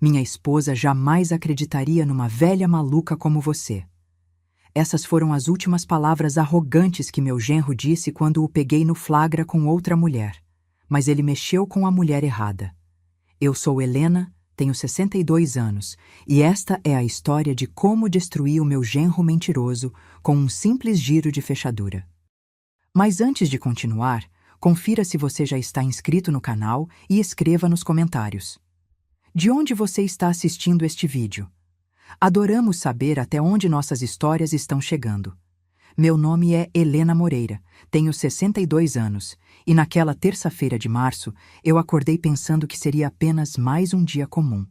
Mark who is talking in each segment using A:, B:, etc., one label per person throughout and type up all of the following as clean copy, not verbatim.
A: Minha esposa jamais acreditaria numa velha maluca como você. Essas foram as últimas palavras arrogantes que meu genro disse quando o peguei no flagra com outra mulher. Mas ele mexeu com a mulher errada. Eu sou Helena, tenho 62 anos, e esta é a história de como destruí o meu genro mentiroso com um simples giro de fechadura. Mas antes de continuar, confira se você já está inscrito no canal e escreva nos comentários. De onde você está assistindo este vídeo? Adoramos saber até onde nossas histórias estão chegando. Meu nome é Helena Moreira, tenho 62 anos, e naquela terça-feira de março eu acordei pensando que seria apenas mais um dia comum.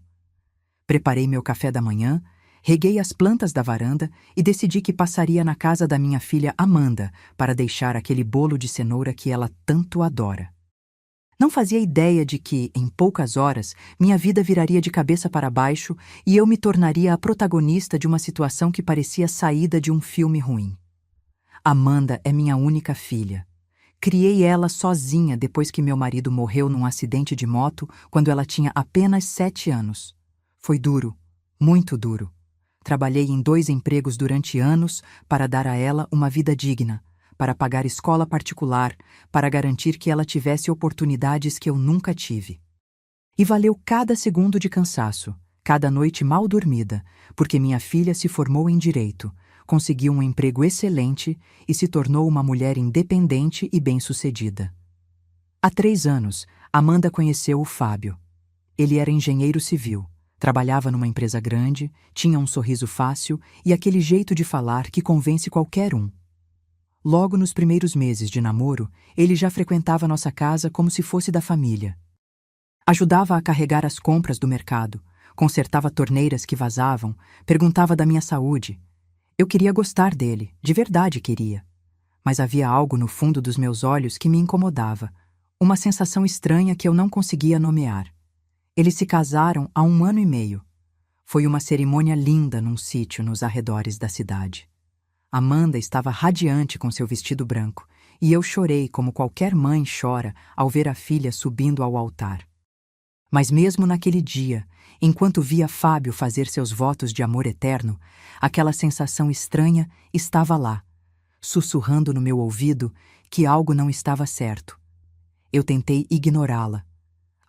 A: Preparei meu café da manhã, reguei as plantas da varanda e decidi que passaria na casa da minha filha Amanda para deixar aquele bolo de cenoura que ela tanto adora. Não fazia ideia de que, em poucas horas, minha vida viraria de cabeça para baixo e eu me tornaria a protagonista de uma situação que parecia saída de um filme ruim. Amanda é minha única filha. Criei ela sozinha depois que meu marido morreu num acidente de moto quando ela tinha apenas 7 anos. Foi duro, muito duro. Trabalhei em 2 empregos durante anos para dar a ela uma vida digna, para pagar escola particular, para garantir que ela tivesse oportunidades que eu nunca tive. E valeu cada segundo de cansaço, cada noite mal dormida, porque minha filha se formou em direito, conseguiu um emprego excelente e se tornou uma mulher independente e bem-sucedida. Há 3 anos, Amanda conheceu o Fábio. Ele era engenheiro civil, trabalhava numa empresa grande, tinha um sorriso fácil e aquele jeito de falar que convence qualquer um. Logo nos primeiros meses de namoro, ele já frequentava nossa casa como se fosse da família. Ajudava a carregar as compras do mercado, consertava torneiras que vazavam, perguntava da minha saúde. Eu queria gostar dele, de verdade queria. Mas havia algo no fundo dos meus olhos que me incomodava, uma sensação estranha que eu não conseguia nomear. Eles se casaram há 1 ano e meio. Foi uma cerimônia linda num sítio nos arredores da cidade. Amanda estava radiante com seu vestido branco, e eu chorei como qualquer mãe chora ao ver a filha subindo ao altar. Mas mesmo naquele dia, enquanto via Fábio fazer seus votos de amor eterno, aquela sensação estranha estava lá, sussurrando no meu ouvido que algo não estava certo. Eu tentei ignorá-la.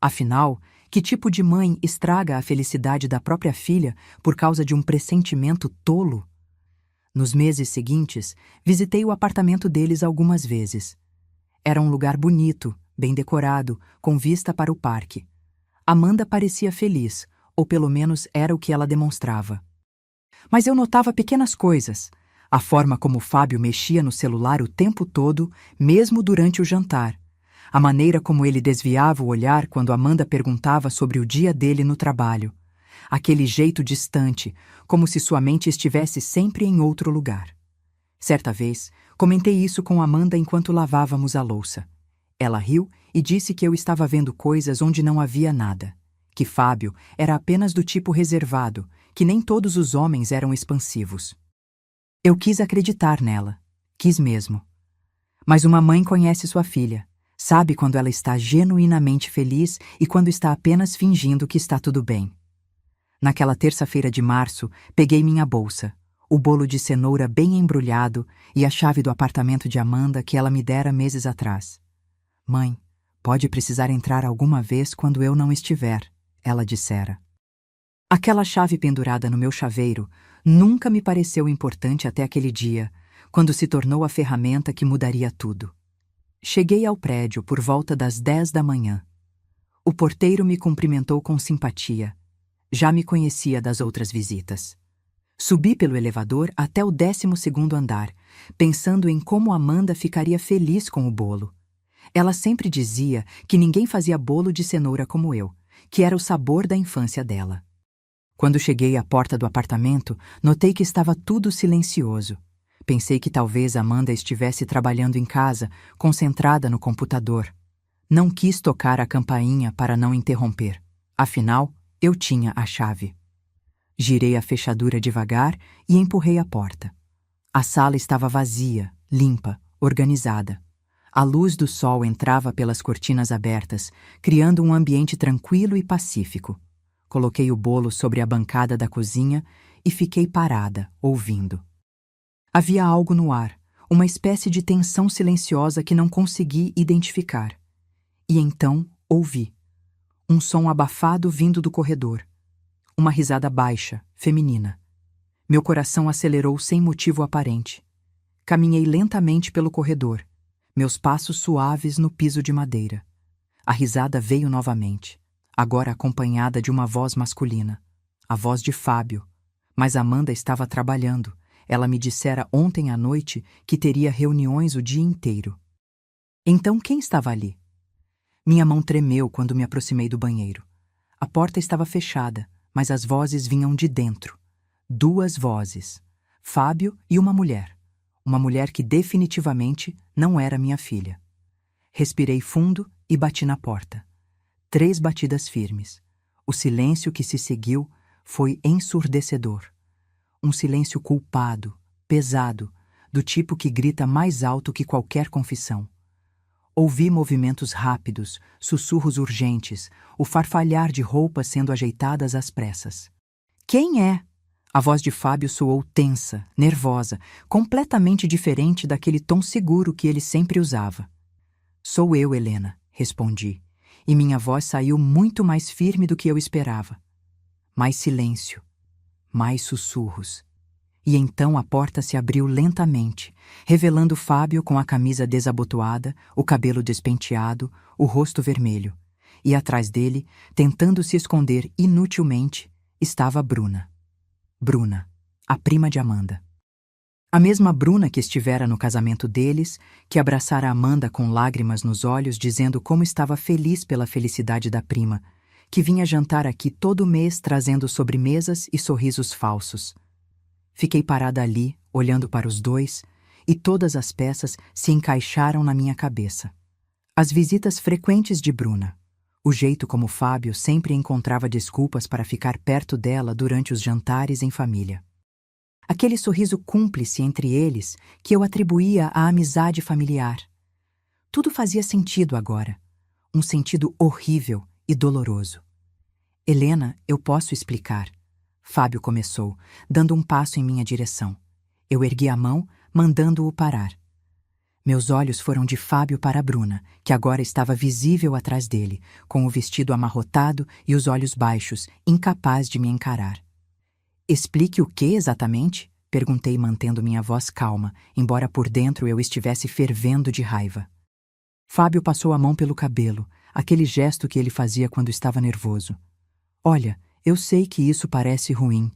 A: Afinal, que tipo de mãe estraga a felicidade da própria filha por causa de um pressentimento tolo? Nos meses seguintes, visitei o apartamento deles algumas vezes. Era um lugar bonito, bem decorado, com vista para o parque. Amanda parecia feliz, ou pelo menos era o que ela demonstrava. Mas eu notava pequenas coisas. A forma como Fábio mexia no celular o tempo todo, mesmo durante o jantar. A maneira como ele desviava o olhar quando Amanda perguntava sobre o dia dele no trabalho. Aquele jeito distante, como se sua mente estivesse sempre em outro lugar. Certa vez, comentei isso com Amanda enquanto lavávamos a louça. Ela riu e disse que eu estava vendo coisas onde não havia nada, que Fábio era apenas do tipo reservado, que nem todos os homens eram expansivos. Eu quis acreditar nela, quis mesmo. Mas uma mãe conhece sua filha, sabe quando ela está genuinamente feliz e quando está apenas fingindo que está tudo bem. Naquela terça-feira de março, peguei minha bolsa, o bolo de cenoura bem embrulhado e a chave do apartamento de Amanda que ela me dera meses atrás. Mãe, pode precisar entrar alguma vez quando eu não estiver, ela dissera. Aquela chave pendurada no meu chaveiro nunca me pareceu importante até aquele dia, quando se tornou a ferramenta que mudaria tudo. Cheguei ao prédio por volta das 10 da manhã. O porteiro me cumprimentou com simpatia. Já me conhecia das outras visitas. Subi pelo elevador até o 12º andar, pensando em como Amanda ficaria feliz com o bolo. Ela sempre dizia que ninguém fazia bolo de cenoura como eu, que era o sabor da infância dela. Quando cheguei à porta do apartamento, notei que estava tudo silencioso. Pensei que talvez Amanda estivesse trabalhando em casa, concentrada no computador. Não quis tocar a campainha para não interromper. Afinal, eu tinha a chave. Girei a fechadura devagar e empurrei a porta. A sala estava vazia, limpa, organizada. A luz do sol entrava pelas cortinas abertas, criando um ambiente tranquilo e pacífico. Coloquei o bolo sobre a bancada da cozinha e fiquei parada, ouvindo. Havia algo no ar, uma espécie de tensão silenciosa que não consegui identificar. E então ouvi. Um som abafado vindo do corredor. Uma risada baixa, feminina. Meu coração acelerou sem motivo aparente. Caminhei lentamente pelo corredor, meus passos suaves no piso de madeira. A risada veio novamente, agora acompanhada de uma voz masculina. A voz de Fábio. Mas Amanda estava trabalhando. Ela me dissera ontem à noite que teria reuniões o dia inteiro. Então quem estava ali? Minha mão tremeu quando me aproximei do banheiro. A porta estava fechada, mas as vozes vinham de dentro. 2 vozes. Fábio e uma mulher. Uma mulher que definitivamente não era minha filha. Respirei fundo e bati na porta. 3 batidas firmes. O silêncio que se seguiu foi ensurdecedor. Um silêncio culpado, pesado, do tipo que grita mais alto que qualquer confissão. Ouvi movimentos rápidos, sussurros urgentes, o farfalhar de roupas sendo ajeitadas às pressas. Quem é? A voz de Fábio soou tensa, nervosa, completamente diferente daquele tom seguro que ele sempre usava. Sou eu, Helena, respondi, e minha voz saiu muito mais firme do que eu esperava. Mais silêncio, mais sussurros. E então a porta se abriu lentamente, revelando Fábio com a camisa desabotoada, o cabelo despenteado, o rosto vermelho. E atrás dele, tentando se esconder inutilmente, estava Bruna. Bruna, a prima de Amanda. A mesma Bruna que estivera no casamento deles, que abraçara Amanda com lágrimas nos olhos, dizendo como estava feliz pela felicidade da prima, que vinha jantar aqui todo mês trazendo sobremesas e sorrisos falsos. Fiquei parada ali, olhando para os dois, e todas as peças se encaixaram na minha cabeça. As visitas frequentes de Bruna, o jeito como Fábio sempre encontrava desculpas para ficar perto dela durante os jantares em família. Aquele sorriso cúmplice entre eles que eu atribuía à amizade familiar. Tudo fazia sentido agora, um sentido horrível e doloroso. Helena, eu posso explicar. Fábio começou, dando um passo em minha direção. Eu ergui a mão, mandando-o parar. Meus olhos foram de Fábio para Bruna, que agora estava visível atrás dele, com o vestido amarrotado e os olhos baixos, incapaz de me encarar. Explique o que exatamente? Perguntei, mantendo minha voz calma, embora por dentro eu estivesse fervendo de raiva. Fábio passou a mão pelo cabelo, aquele gesto que ele fazia quando estava nervoso. Olha, eu sei que isso parece ruim.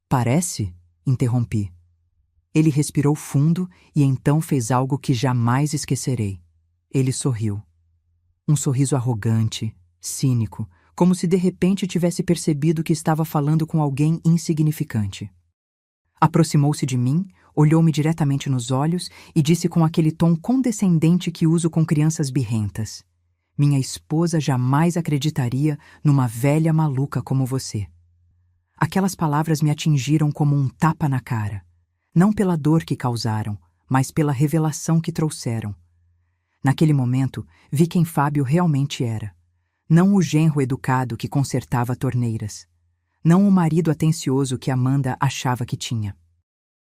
A: Parece? Interrompi. Ele respirou fundo e então fez algo que jamais esquecerei. Ele sorriu. Um sorriso arrogante, cínico, como se de repente tivesse percebido que estava falando com alguém insignificante. Aproximou-se de mim, olhou-me diretamente nos olhos e disse com aquele tom condescendente que uso com crianças birrentas: minha esposa jamais acreditaria numa velha maluca como você. Aquelas palavras me atingiram como um tapa na cara, não pela dor que causaram, mas pela revelação que trouxeram. Naquele momento, vi quem Fábio realmente era. Não o genro educado que consertava torneiras. Não o marido atencioso que Amanda achava que tinha.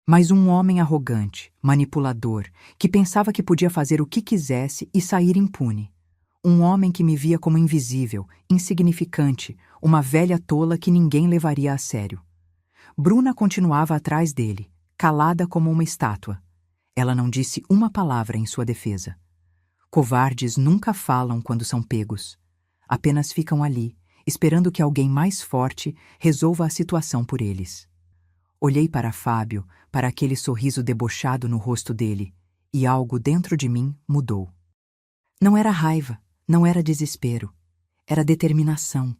A: Mas um homem arrogante, manipulador, que pensava que podia fazer o que quisesse e sair impune. Um homem que me via como invisível, insignificante, uma velha tola que ninguém levaria a sério. Bruna continuava atrás dele, calada como uma estátua. Ela não disse uma palavra em sua defesa. Covardes nunca falam quando são pegos. Apenas ficam ali, esperando que alguém mais forte resolva a situação por eles. Olhei para Fábio, para aquele sorriso debochado no rosto dele, e algo dentro de mim mudou. Não era raiva, não era desespero. Era determinação,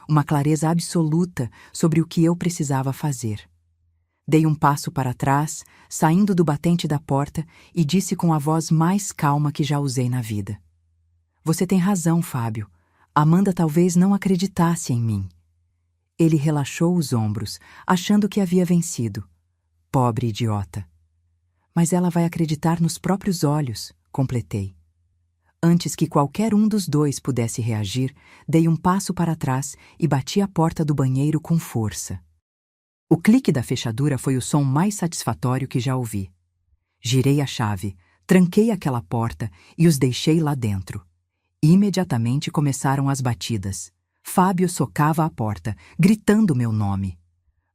A: uma clareza absoluta sobre o que eu precisava fazer. Dei um passo para trás, saindo do batente da porta, e disse com a voz mais calma que já usei na vida: Você tem razão, Fábio. Amanda talvez não acreditasse em mim. Ele relaxou os ombros, achando que havia vencido. Pobre idiota. Mas ela vai acreditar nos próprios olhos, completei. Antes que qualquer um dos dois pudesse reagir, dei um passo para trás e bati a porta do banheiro com força. O clique da fechadura foi o som mais satisfatório que já ouvi. Girei a chave, tranquei aquela porta e os deixei lá dentro. Imediatamente começaram as batidas. Fábio socava a porta, gritando meu nome.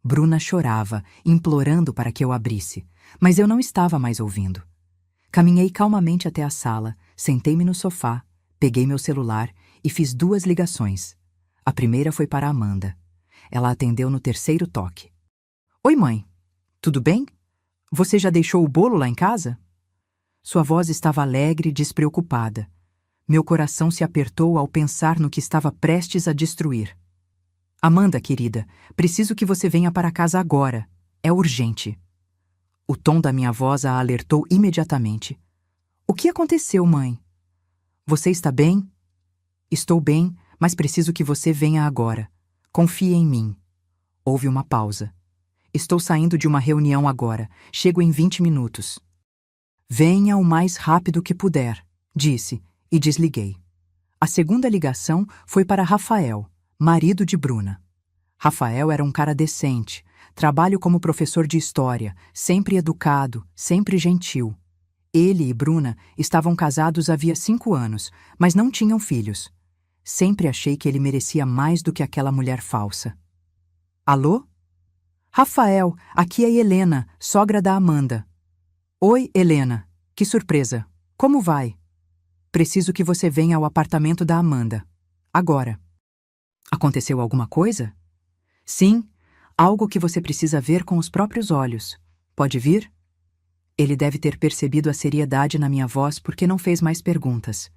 A: Bruna chorava, implorando para que eu abrisse, mas eu não estava mais ouvindo. Caminhei calmamente até a sala, sentei-me no sofá, peguei meu celular e fiz 2 ligações. A primeira foi para Amanda. Ela atendeu no 3º toque. Oi, mãe. Tudo bem? Você já deixou o bolo lá em casa? Sua voz estava alegre e despreocupada. Meu coração se apertou ao pensar no que estava prestes a destruir. Amanda, querida, preciso que você venha para casa agora. É urgente. O tom da minha voz a alertou imediatamente. O que aconteceu, mãe? Você está bem? Estou bem, mas preciso que você venha agora. Confie em mim. Houve uma pausa. Estou saindo de uma reunião agora. Chego em 20 minutos. Venha o mais rápido que puder, disse, e desliguei. A segunda ligação foi para Rafael, marido de Bruna. Rafael era um cara decente. Trabalho como professor de história, sempre educado, sempre gentil. Ele e Bruna estavam casados havia 5 anos, mas não tinham filhos. Sempre achei que ele merecia mais do que aquela mulher falsa. Alô? Rafael, aqui é Helena, sogra da Amanda. Oi, Helena. Que surpresa. Como vai? Preciso que você venha ao apartamento da Amanda. Agora. Aconteceu alguma coisa? Sim, algo que você precisa ver com os próprios olhos. Pode vir? Ele deve ter percebido a seriedade na minha voz porque não fez mais perguntas.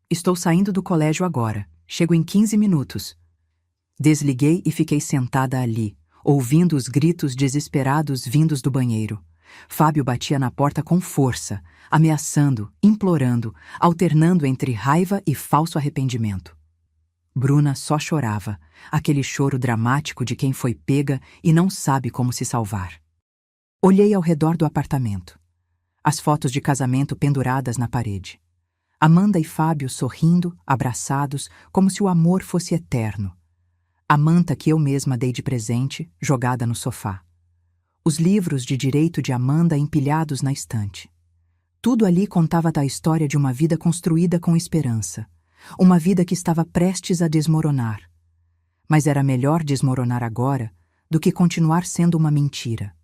A: Estou saindo do colégio agora. Chego em 15 minutos. Desliguei e fiquei sentada ali, ouvindo os gritos desesperados vindos do banheiro. Fábio batia na porta com força, ameaçando, implorando, alternando entre raiva e falso arrependimento. Bruna só chorava, aquele choro dramático de quem foi pega e não sabe como se salvar. Olhei ao redor do apartamento. As fotos de casamento penduradas na parede. Amanda e Fábio sorrindo, abraçados, como se o amor fosse eterno. A manta que eu mesma dei de presente, jogada no sofá. Os livros de direito de Amanda empilhados na estante. Tudo ali contava da história de uma vida construída com esperança. Uma vida que estava prestes a desmoronar. Mas era melhor desmoronar agora do que continuar sendo uma mentira.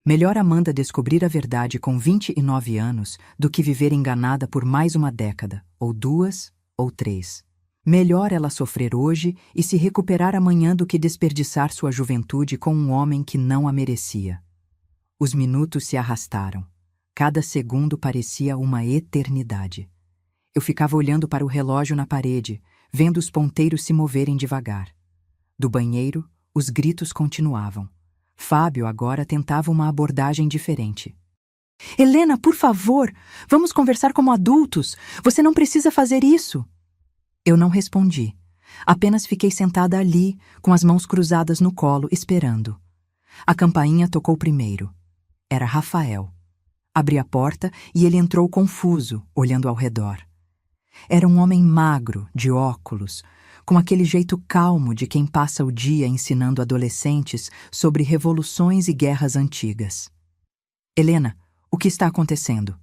A: Melhor Amanda descobrir a verdade com 29 anos do que viver enganada por mais uma década, ou 2, ou 3. Melhor ela sofrer hoje e se recuperar amanhã do que desperdiçar sua juventude com um homem que não a merecia. Os minutos se arrastaram. Cada segundo parecia uma eternidade. Eu ficava olhando para o relógio na parede, vendo os ponteiros se moverem devagar. Do banheiro, os gritos continuavam. Fábio agora tentava uma abordagem diferente. Helena, por favor, vamos conversar como adultos. Você não precisa fazer isso. Eu não respondi. Apenas fiquei sentada ali, com as mãos cruzadas no colo, esperando. A campainha tocou primeiro. Era Rafael. Abri a porta e ele entrou confuso, olhando ao redor. Era um homem magro, de óculos, com aquele jeito calmo de quem passa o dia ensinando adolescentes sobre revoluções e guerras antigas. Helena, o que está acontecendo?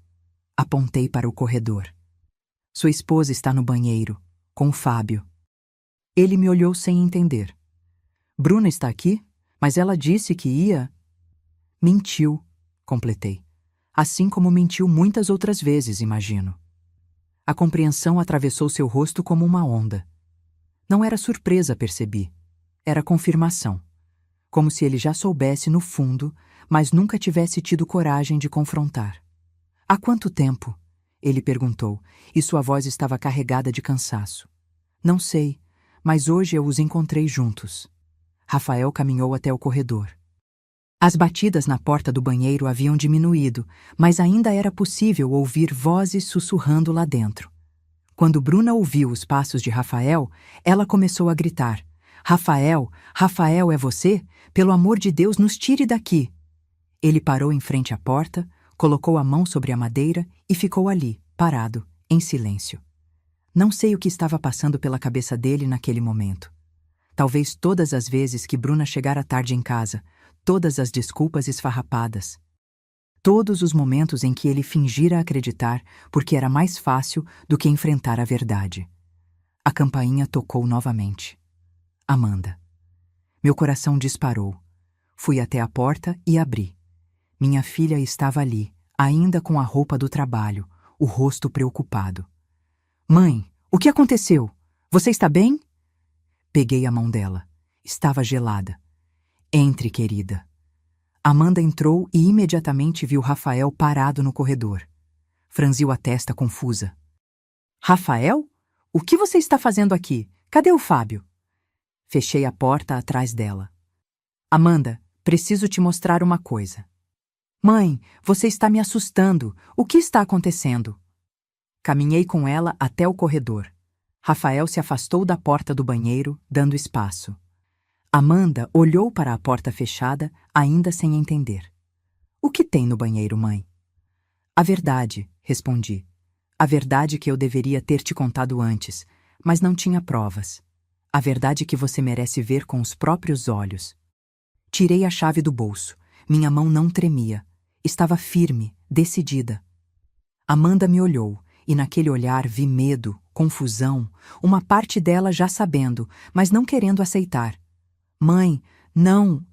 A: Apontei para o corredor. Sua esposa está no banheiro, com o Fábio. Ele me olhou sem entender. Bruna está aqui, mas ela disse que ia... Mentiu, completei. Assim como mentiu muitas outras vezes, imagino. A compreensão atravessou seu rosto como uma onda. Não era surpresa, percebi. Era confirmação. Como se ele já soubesse no fundo, mas nunca tivesse tido coragem de confrontar. Há quanto tempo? Ele perguntou, e sua voz estava carregada de cansaço. Não sei, mas hoje eu os encontrei juntos. Rafael caminhou até o corredor. As batidas na porta do banheiro haviam diminuído, mas ainda era possível ouvir vozes sussurrando lá dentro. Quando Bruna ouviu os passos de Rafael, ela começou a gritar. Rafael, Rafael, é você? Pelo amor de Deus, nos tire daqui. Ele parou em frente à porta, colocou a mão sobre a madeira e ficou ali, parado, em silêncio. Não sei o que estava passando pela cabeça dele naquele momento. Talvez todas as vezes que Bruna chegara tarde em casa, todas as desculpas esfarrapadas. Todos os momentos em que ele fingira acreditar porque era mais fácil do que enfrentar a verdade. A campainha tocou novamente. Amanda. Meu coração disparou. Fui até a porta e abri. Minha filha estava ali, ainda com a roupa do trabalho, o rosto preocupado. Mãe, o que aconteceu? Você está bem? Peguei a mão dela. Estava gelada. Entre, querida. Amanda entrou e imediatamente viu Rafael parado no corredor. Franziu a testa confusa. Rafael? O que você está fazendo aqui? Cadê o Fábio? Fechei a porta atrás dela. Amanda, preciso te mostrar uma coisa. Mãe, você está me assustando. O que está acontecendo? Caminhei com ela até o corredor. Rafael se afastou da porta do banheiro, dando espaço. Amanda olhou para a porta fechada, ainda sem entender. O que tem no banheiro, mãe? A verdade, respondi. A verdade que eu deveria ter te contado antes, mas não tinha provas. A verdade que você merece ver com os próprios olhos. Tirei a chave do bolso. Minha mão não tremia. Estava firme, decidida. Amanda me olhou, e naquele olhar vi medo, confusão, uma parte dela já sabendo, mas não querendo aceitar. Mãe, não!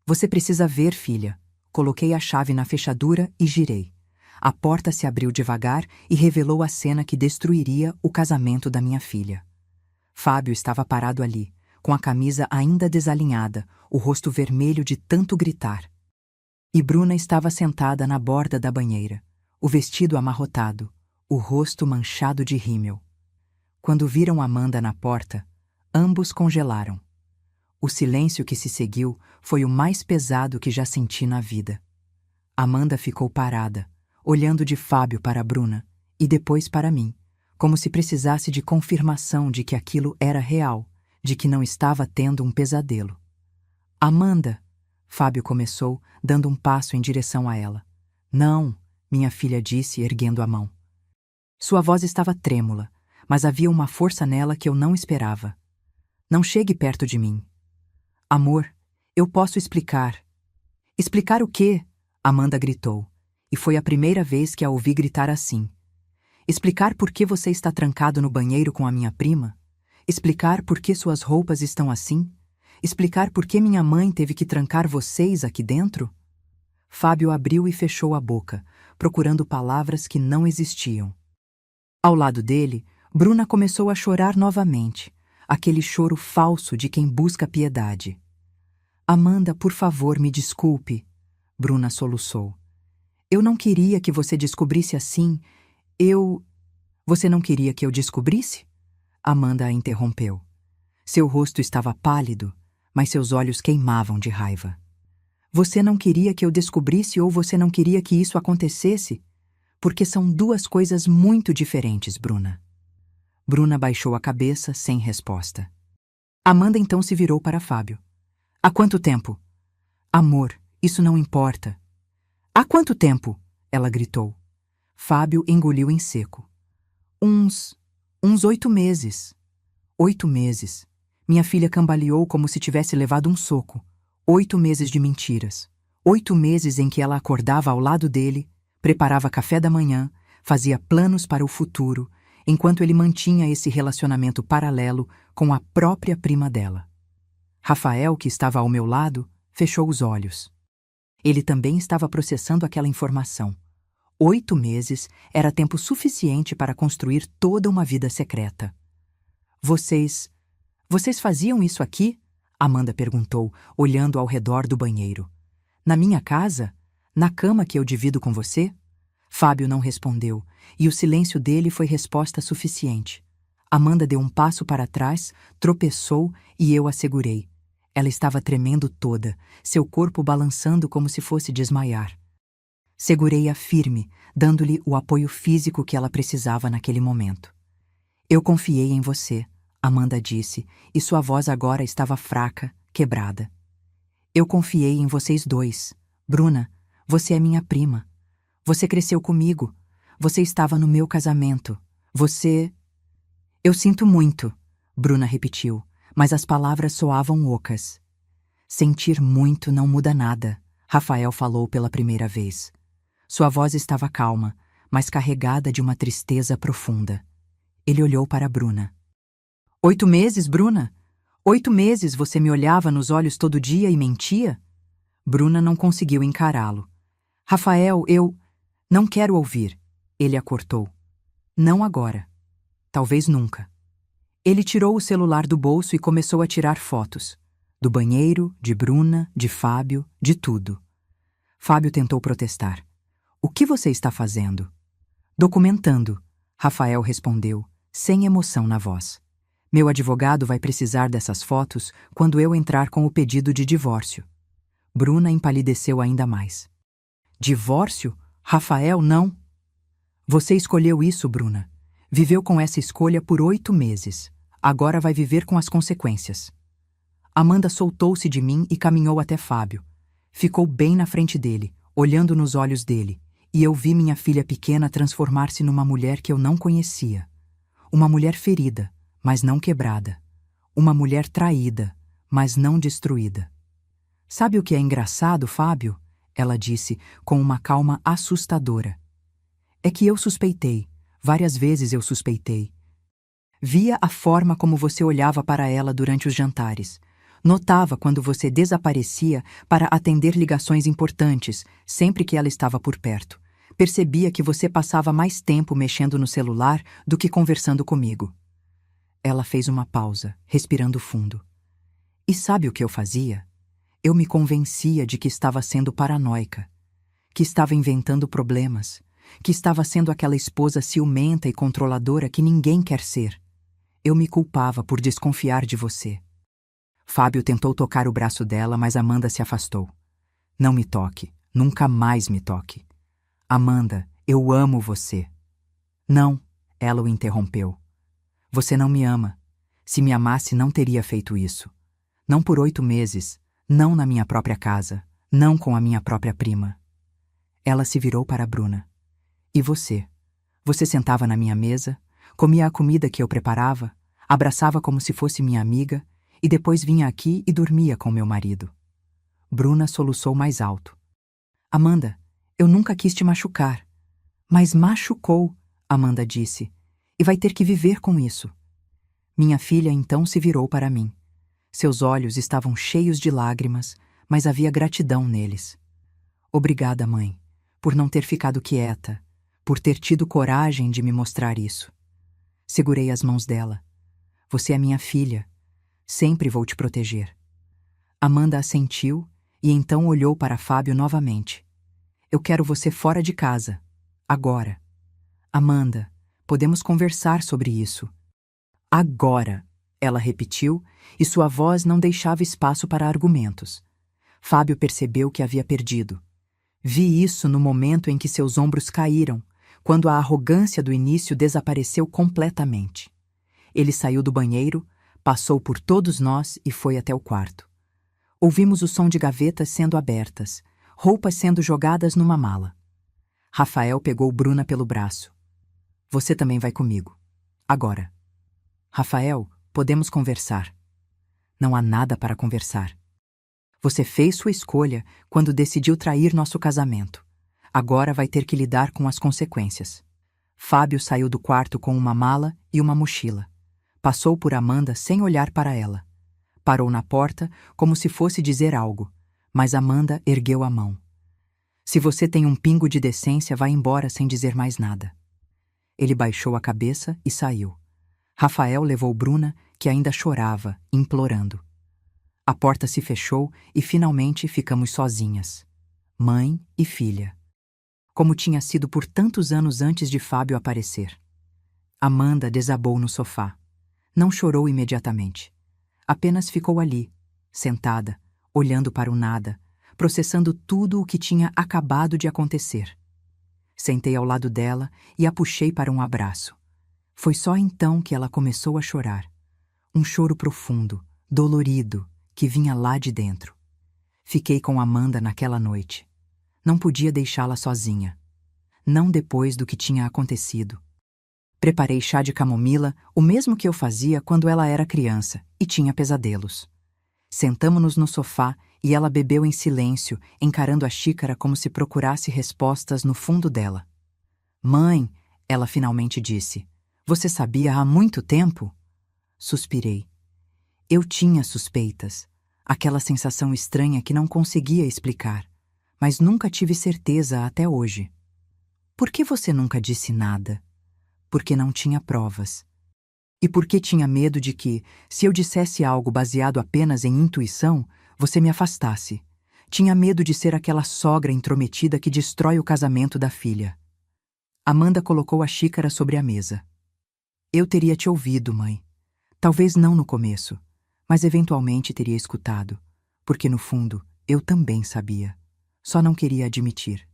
A: Você precisa ver, filha. Coloquei a chave na fechadura e girei. A porta se abriu devagar e revelou a cena que destruiria o casamento da minha filha. Fábio estava parado ali, com a camisa ainda desalinhada, o rosto vermelho de tanto gritar. E Bruna estava sentada na borda da banheira, o vestido amarrotado, o rosto manchado de rímel. Quando viram Amanda na porta, ambos congelaram. O silêncio que se seguiu foi o mais pesado que já senti na vida. Amanda ficou parada, olhando de Fábio para Bruna e depois para mim, como se precisasse de confirmação de que aquilo era real, de que não estava tendo um pesadelo. Amanda, Fábio começou, dando um passo em direção a ela. Não, minha filha disse, erguendo a mão. Sua voz estava trêmula, mas havia uma força nela que eu não esperava. Não chegue perto de mim. Amor, eu posso explicar. Explicar o quê? Amanda gritou, e foi a primeira vez que a ouvi gritar assim. Explicar por que você está trancado no banheiro com a minha prima? Explicar por que suas roupas estão assim? Explicar por que minha mãe teve que trancar vocês aqui dentro? Fábio abriu e fechou a boca, procurando palavras que não existiam. Ao lado dele, Bruna começou a chorar novamente, aquele choro falso de quem busca piedade. Amanda, por favor, me desculpe, Bruna soluçou. Eu não queria que você descobrisse assim. Você não queria que eu descobrisse? Amanda a interrompeu. Seu rosto estava pálido, mas seus olhos queimavam de raiva. Você não queria que eu descobrisse ou você não queria que isso acontecesse? Porque são duas coisas muito diferentes, Bruna. Bruna baixou a cabeça, sem resposta. Amanda então se virou para Fábio. Há quanto tempo? Amor, isso não importa. Há quanto tempo? Ela gritou. Fábio engoliu em seco. Uns 8 meses. 8 meses. Minha filha cambaleou como se tivesse levado um soco. 8 meses de mentiras. 8 meses em que ela acordava ao lado dele, preparava café da manhã, fazia planos para o futuro, enquanto ele mantinha esse relacionamento paralelo com a própria prima dela. Rafael, que estava ao meu lado, fechou os olhos. Ele também estava processando aquela informação. 8 meses era tempo suficiente para construir toda uma vida secreta. Vocês faziam isso aqui? Amanda perguntou, olhando ao redor do banheiro. Na minha casa? Na cama que eu divido com você? Fábio não respondeu, e o silêncio dele foi resposta suficiente. Amanda deu um passo para trás, tropeçou e eu a segurei. Ela estava tremendo toda, seu corpo balançando como se fosse desmaiar. Segurei-a firme, dando-lhe o apoio físico que ela precisava naquele momento. Eu confiei em você, Amanda disse, e sua voz agora estava fraca, quebrada. Eu confiei em vocês dois. Bruna, você é minha prima. Você cresceu comigo. Você estava no meu casamento. Você... Eu sinto muito, Bruna repetiu, mas as palavras soavam ocas. Sentir muito não muda nada, Rafael falou pela primeira vez. Sua voz estava calma, mas carregada de uma tristeza profunda. Ele olhou para Bruna. 8 meses, Bruna? 8 meses você me olhava nos olhos todo dia e mentia? Bruna não conseguiu encará-lo. Rafael, eu... Não quero ouvir. Ele a cortou. Não agora. Talvez nunca. Ele tirou o celular do bolso e começou a tirar fotos. Do banheiro, de Bruna, de Fábio, de tudo. Fábio tentou protestar. O que você está fazendo? Documentando, Rafael respondeu, sem emoção na voz. Meu advogado vai precisar dessas fotos quando eu entrar com o pedido de divórcio. Bruna empalideceu ainda mais. Divórcio? Rafael, não. Você escolheu isso, Bruna. Viveu com essa escolha por 8 meses. Agora vai viver com as consequências. Amanda soltou-se de mim e caminhou até Fábio. Ficou bem na frente dele, olhando nos olhos dele, e eu vi minha filha pequena transformar-se numa mulher que eu não conhecia. Uma mulher ferida, mas não quebrada. Uma mulher traída, mas não destruída. Sabe o que é engraçado, Fábio? Ela disse, com uma calma assustadora. É que eu suspeitei, várias vezes eu suspeitei. Via a forma como você olhava para ela durante os jantares. Notava quando você desaparecia para atender ligações importantes, sempre que ela estava por perto. Percebia que você passava mais tempo mexendo no celular do que conversando comigo. Ela fez uma pausa, respirando fundo. E sabe o que eu fazia? Eu me convencia de que estava sendo paranoica, que estava inventando problemas, que estava sendo aquela esposa ciumenta e controladora que ninguém quer ser. Eu me culpava por desconfiar de você. Fábio tentou tocar o braço dela, mas Amanda se afastou. Não me toque, nunca mais me toque. Amanda, eu amo você. Não, ela o interrompeu. Você não me ama. Se me amasse, não teria feito isso. Não por 8 meses, não na minha própria casa, não com a minha própria prima. Ela se virou para Bruna. E você? Você sentava na minha mesa, comia a comida que eu preparava, abraçava como se fosse minha amiga e depois vinha aqui e dormia com meu marido. Bruna soluçou mais alto. Amanda, eu nunca quis te machucar. Mas machucou, Amanda disse, e vai ter que viver com isso. Minha filha então se virou para mim. Seus olhos estavam cheios de lágrimas, mas havia gratidão neles. Obrigada, mãe, por não ter ficado quieta, por ter tido coragem de me mostrar isso. Segurei as mãos dela. Você é minha filha. Sempre vou te proteger. Amanda assentiu e então olhou para Fábio novamente. Eu quero você fora de casa. Agora. Amanda, podemos conversar sobre isso. Agora, ela repetiu, e sua voz não deixava espaço para argumentos. Fábio percebeu que havia perdido. Vi isso no momento em que seus ombros caíram, quando a arrogância do início desapareceu completamente. Ele saiu do banheiro, passou por todos nós e foi até o quarto. Ouvimos o som de gavetas sendo abertas, roupas sendo jogadas numa mala. Rafael pegou Bruna pelo braço. Você também vai comigo. Agora. Rafael, podemos conversar. Não há nada para conversar. Você fez sua escolha quando decidiu trair nosso casamento. Agora vai ter que lidar com as consequências. Fábio saiu do quarto com uma mala e uma mochila. Passou por Amanda sem olhar para ela. Parou na porta como se fosse dizer algo, mas Amanda ergueu a mão. Se você tem um pingo de decência, vá embora sem dizer mais nada. Ele baixou a cabeça e saiu. Rafael levou Bruna, que ainda chorava, implorando. A porta se fechou e finalmente ficamos sozinhas. Mãe e filha. Como tinha sido por tantos anos antes de Fábio aparecer. Amanda desabou no sofá. Não chorou imediatamente. Apenas ficou ali, sentada, olhando para o nada, processando tudo o que tinha acabado de acontecer. Sentei ao lado dela e a puxei para um abraço. Foi só então que ela começou a chorar. Um choro profundo, dolorido, que vinha lá de dentro. Fiquei com Amanda naquela noite. Não podia deixá-la sozinha. Não depois do que tinha acontecido. Preparei chá de camomila, o mesmo que eu fazia quando ela era criança e tinha pesadelos. Sentamo-nos no sofá e ela bebeu em silêncio, encarando a xícara como se procurasse respostas no fundo dela. Mãe, ela finalmente disse, você sabia há muito tempo? Suspirei. Eu tinha suspeitas, aquela sensação estranha que não conseguia explicar, mas nunca tive certeza até hoje. Por que você nunca disse nada? Porque não tinha provas. E porque tinha medo de que, se eu dissesse algo baseado apenas em intuição, você me afastasse. Tinha medo de ser aquela sogra intrometida que destrói o casamento da filha. Amanda colocou a xícara sobre a mesa. Eu teria te ouvido, mãe. Talvez não no começo, mas eventualmente teria escutado, porque no fundo eu também sabia. Só não queria admitir.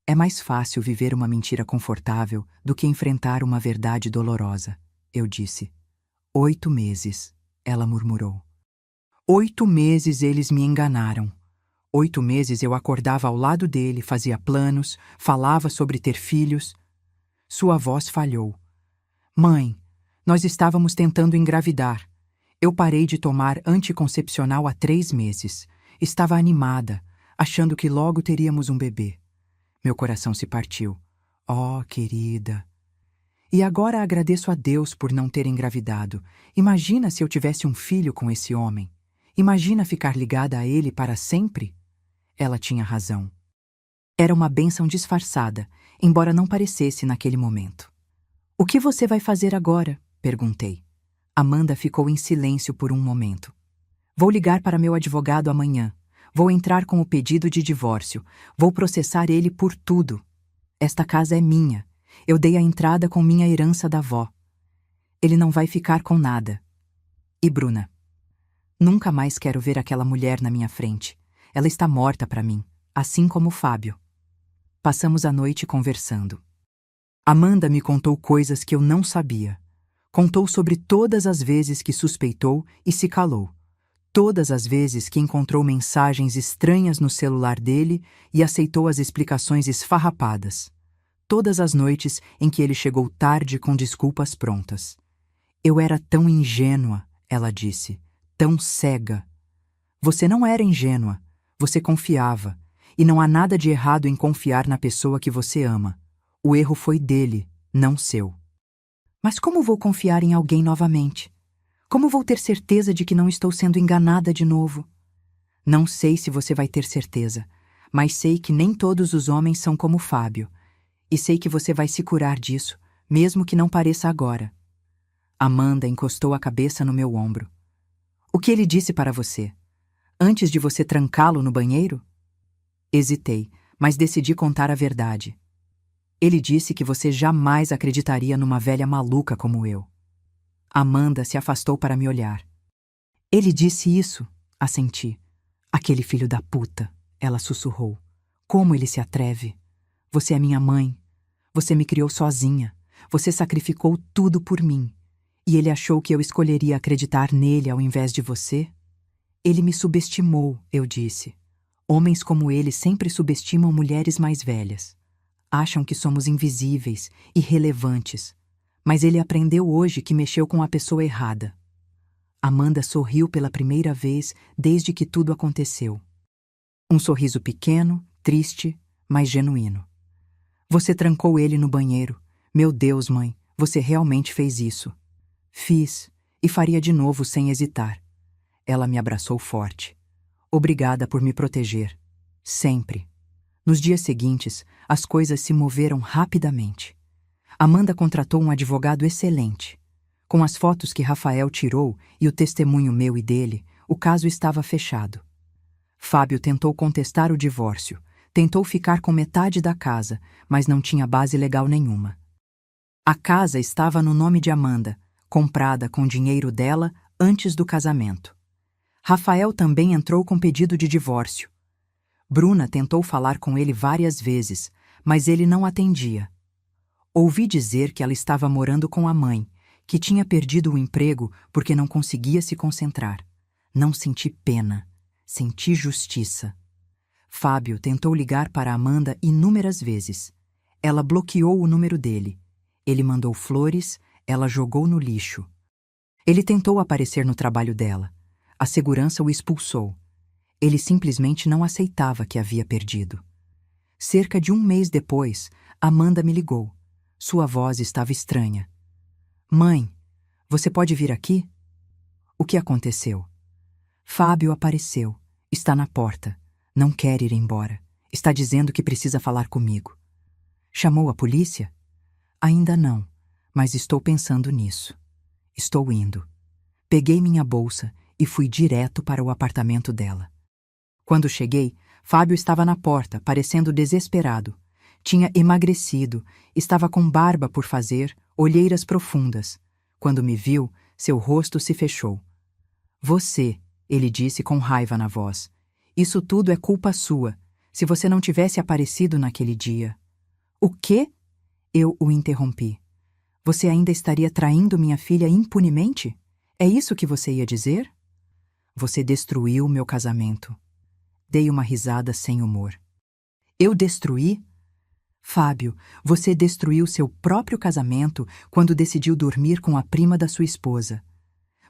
A: É mais fácil viver uma mentira confortável do que enfrentar uma verdade dolorosa, eu disse. 8 meses, ela murmurou. 8 meses eles me enganaram. 8 meses eu acordava ao lado dele, fazia planos, falava sobre ter filhos. Sua voz falhou. Mãe, nós estávamos tentando engravidar. Eu parei de tomar anticoncepcional há 3 meses. Estava animada, achando que logo teríamos um bebê. Meu coração se partiu. Oh, querida. E agora agradeço a Deus por não ter engravidado. Imagina se eu tivesse um filho com esse homem. Imagina ficar ligada a ele para sempre? Ela tinha razão. Era uma bênção disfarçada, embora não parecesse naquele momento. O que você vai fazer agora? Perguntei. Amanda ficou em silêncio por um momento. Vou ligar para meu advogado amanhã. Vou entrar com o pedido de divórcio. Vou processar ele por tudo. Esta casa é minha. Eu dei a entrada com minha herança da avó. Ele não vai ficar com nada. E Bruna? Nunca mais quero ver aquela mulher na minha frente. Ela está morta para mim, assim como o Fábio. Passamos a noite conversando. Amanda me contou coisas que eu não sabia. Contou sobre todas as vezes que suspeitou e se calou. Todas as vezes que encontrou mensagens estranhas no celular dele e aceitou as explicações esfarrapadas. Todas as noites em que ele chegou tarde com desculpas prontas. Eu era tão ingênua, ela disse, tão cega. Você não era ingênua, você confiava, e não há nada de errado em confiar na pessoa que você ama. O erro foi dele, não seu. Mas como vou confiar em alguém novamente? Como vou ter certeza de que não estou sendo enganada de novo? Não sei se você vai ter certeza, mas sei que nem todos os homens são como Fábio. E sei que você vai se curar disso, mesmo que não pareça agora. Amanda encostou a cabeça no meu ombro. O que ele disse para você? Antes de você trancá-lo no banheiro? Hesitei, mas decidi contar a verdade. Ele disse que você jamais acreditaria numa velha maluca como eu. Amanda se afastou para me olhar. Ele disse isso, assenti. Aquele filho da puta, ela sussurrou. Como ele se atreve? Você é minha mãe. Você me criou sozinha. Você sacrificou tudo por mim. E ele achou que eu escolheria acreditar nele ao invés de você? Ele me subestimou, eu disse. Homens como ele sempre subestimam mulheres mais velhas. Acham que somos invisíveis, irrelevantes. Mas ele aprendeu hoje que mexeu com a pessoa errada. Amanda sorriu pela primeira vez desde que tudo aconteceu. Um sorriso pequeno, triste, mas genuíno. Você trancou ele no banheiro. Meu Deus, mãe, você realmente fez isso. Fiz, e faria de novo sem hesitar. Ela me abraçou forte. Obrigada por me proteger. Sempre. Nos dias seguintes, as coisas se moveram rapidamente. Amanda contratou um advogado excelente. Com as fotos que Rafael tirou e o testemunho meu e dele, o caso estava fechado. Fábio tentou contestar o divórcio, tentou ficar com metade da casa, mas não tinha base legal nenhuma. A casa estava no nome de Amanda, comprada com dinheiro dela antes do casamento. Rafael também entrou com pedido de divórcio. Bruna tentou falar com ele várias vezes, mas ele não atendia. Ouvi dizer que ela estava morando com a mãe, que tinha perdido o emprego porque não conseguia se concentrar. Não senti pena, senti justiça. Fábio tentou ligar para Amanda inúmeras vezes. Ela bloqueou o número dele. Ele mandou flores, ela jogou no lixo. Ele tentou aparecer no trabalho dela. A segurança o expulsou. Ele simplesmente não aceitava que havia perdido. Cerca de 1 mês depois, Amanda me ligou. Sua voz estava estranha. Mãe, você pode vir aqui? O que aconteceu? Fábio apareceu. Está na porta. Não quer ir embora. Está dizendo que precisa falar comigo. Chamou a polícia? Ainda não, mas estou pensando nisso. Estou indo. Peguei minha bolsa e fui direto para o apartamento dela. Quando cheguei, Fábio estava na porta, parecendo desesperado. Tinha emagrecido, estava com barba por fazer, olheiras profundas. Quando me viu, seu rosto se fechou. Você, ele disse com raiva na voz. Isso tudo é culpa sua. Se você não tivesse aparecido naquele dia. O quê? Eu o interrompi. Você ainda estaria traindo minha filha impunemente? É isso que você ia dizer? Você destruiu meu casamento. Dei uma risada sem humor. Eu destruí? Fábio, você destruiu seu próprio casamento quando decidiu dormir com a prima da sua esposa.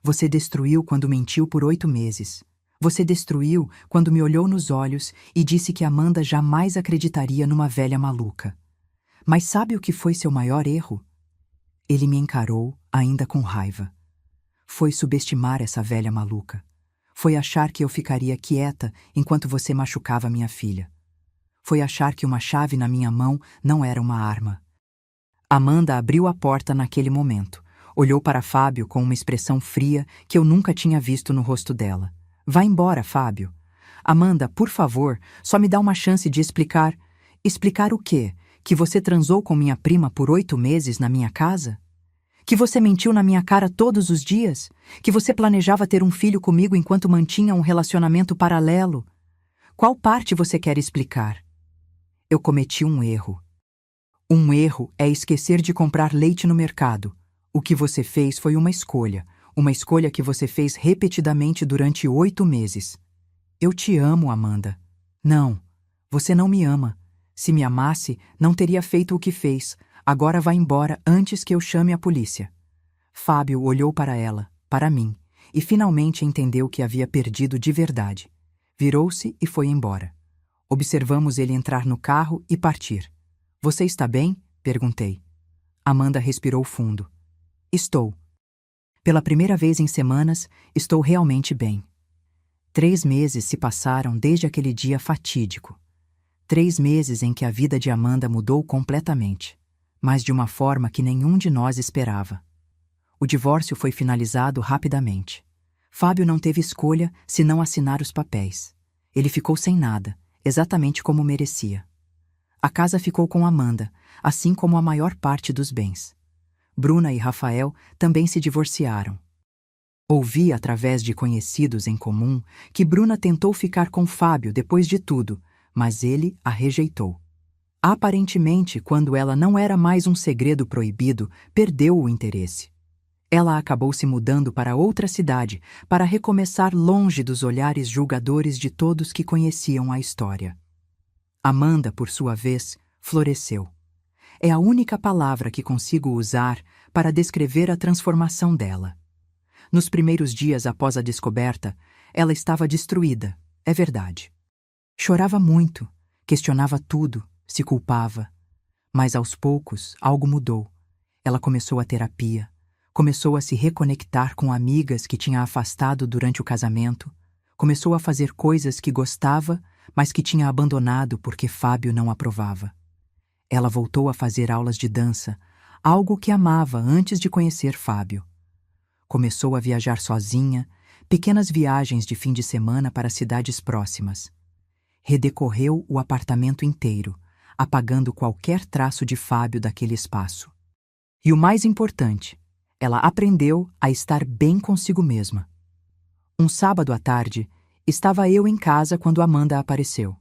A: Você destruiu quando mentiu por 8 meses. Você destruiu quando me olhou nos olhos e disse que Amanda jamais acreditaria numa velha maluca. Mas sabe o que foi seu maior erro? Ele me encarou, ainda com raiva. Foi subestimar essa velha maluca. Foi achar que eu ficaria quieta enquanto você machucava minha filha. Foi achar que uma chave na minha mão não era uma arma. Amanda abriu a porta naquele momento. Olhou para Fábio com uma expressão fria que eu nunca tinha visto no rosto dela. Vá embora, Fábio. Amanda, por favor, só me dá uma chance de explicar. Explicar o quê? Que você transou com minha prima por 8 meses na minha casa? Que você mentiu na minha cara todos os dias? Que você planejava ter um filho comigo enquanto mantinha um relacionamento paralelo? Qual parte você quer explicar? Eu cometi um erro. Um erro é esquecer de comprar leite no mercado. O que você fez foi uma escolha que você fez repetidamente durante 8 meses. Eu te amo, Amanda. Não, você não me ama. Se me amasse, não teria feito o que fez. Agora vá embora antes que eu chame a polícia. Fábio olhou para ela, para mim, e finalmente entendeu que havia perdido de verdade. Virou-se e foi embora. Observamos ele entrar no carro e partir. Você está bem? Perguntei. Amanda respirou fundo. Estou. Pela primeira vez em semanas, estou realmente bem. 3 meses se passaram desde aquele dia fatídico. 3 meses em que a vida de Amanda mudou completamente, mas de uma forma que nenhum de nós esperava. O divórcio foi finalizado rapidamente. Fábio não teve escolha senão assinar os papéis. Ele ficou sem nada, exatamente como merecia. A casa ficou com Amanda, assim como a maior parte dos bens. Bruna e Rafael também se divorciaram. Ouvi, através de conhecidos em comum, que Bruna tentou ficar com Fábio depois de tudo, mas ele a rejeitou. Aparentemente, quando ela não era mais um segredo proibido, perdeu o interesse. Ela acabou se mudando para outra cidade para recomeçar longe dos olhares julgadores de todos que conheciam a história. Amanda, por sua vez, floresceu. É a única palavra que consigo usar para descrever a transformação dela. Nos primeiros dias após a descoberta, ela estava destruída, é verdade. Chorava muito, questionava tudo, se culpava. Mas aos poucos, algo mudou. Ela começou a terapia, começou a se reconectar com amigas que tinha afastado durante o casamento, começou a fazer coisas que gostava, mas que tinha abandonado porque Fábio não aprovava. Ela voltou a fazer aulas de dança, algo que amava antes de conhecer Fábio. Começou a viajar sozinha, pequenas viagens de fim de semana para cidades próximas. Redecorreu o apartamento inteiro, apagando qualquer traço de Fábio daquele espaço. E o mais importante, ela aprendeu a estar bem consigo mesma. Um sábado à tarde, estava eu em casa quando Amanda apareceu.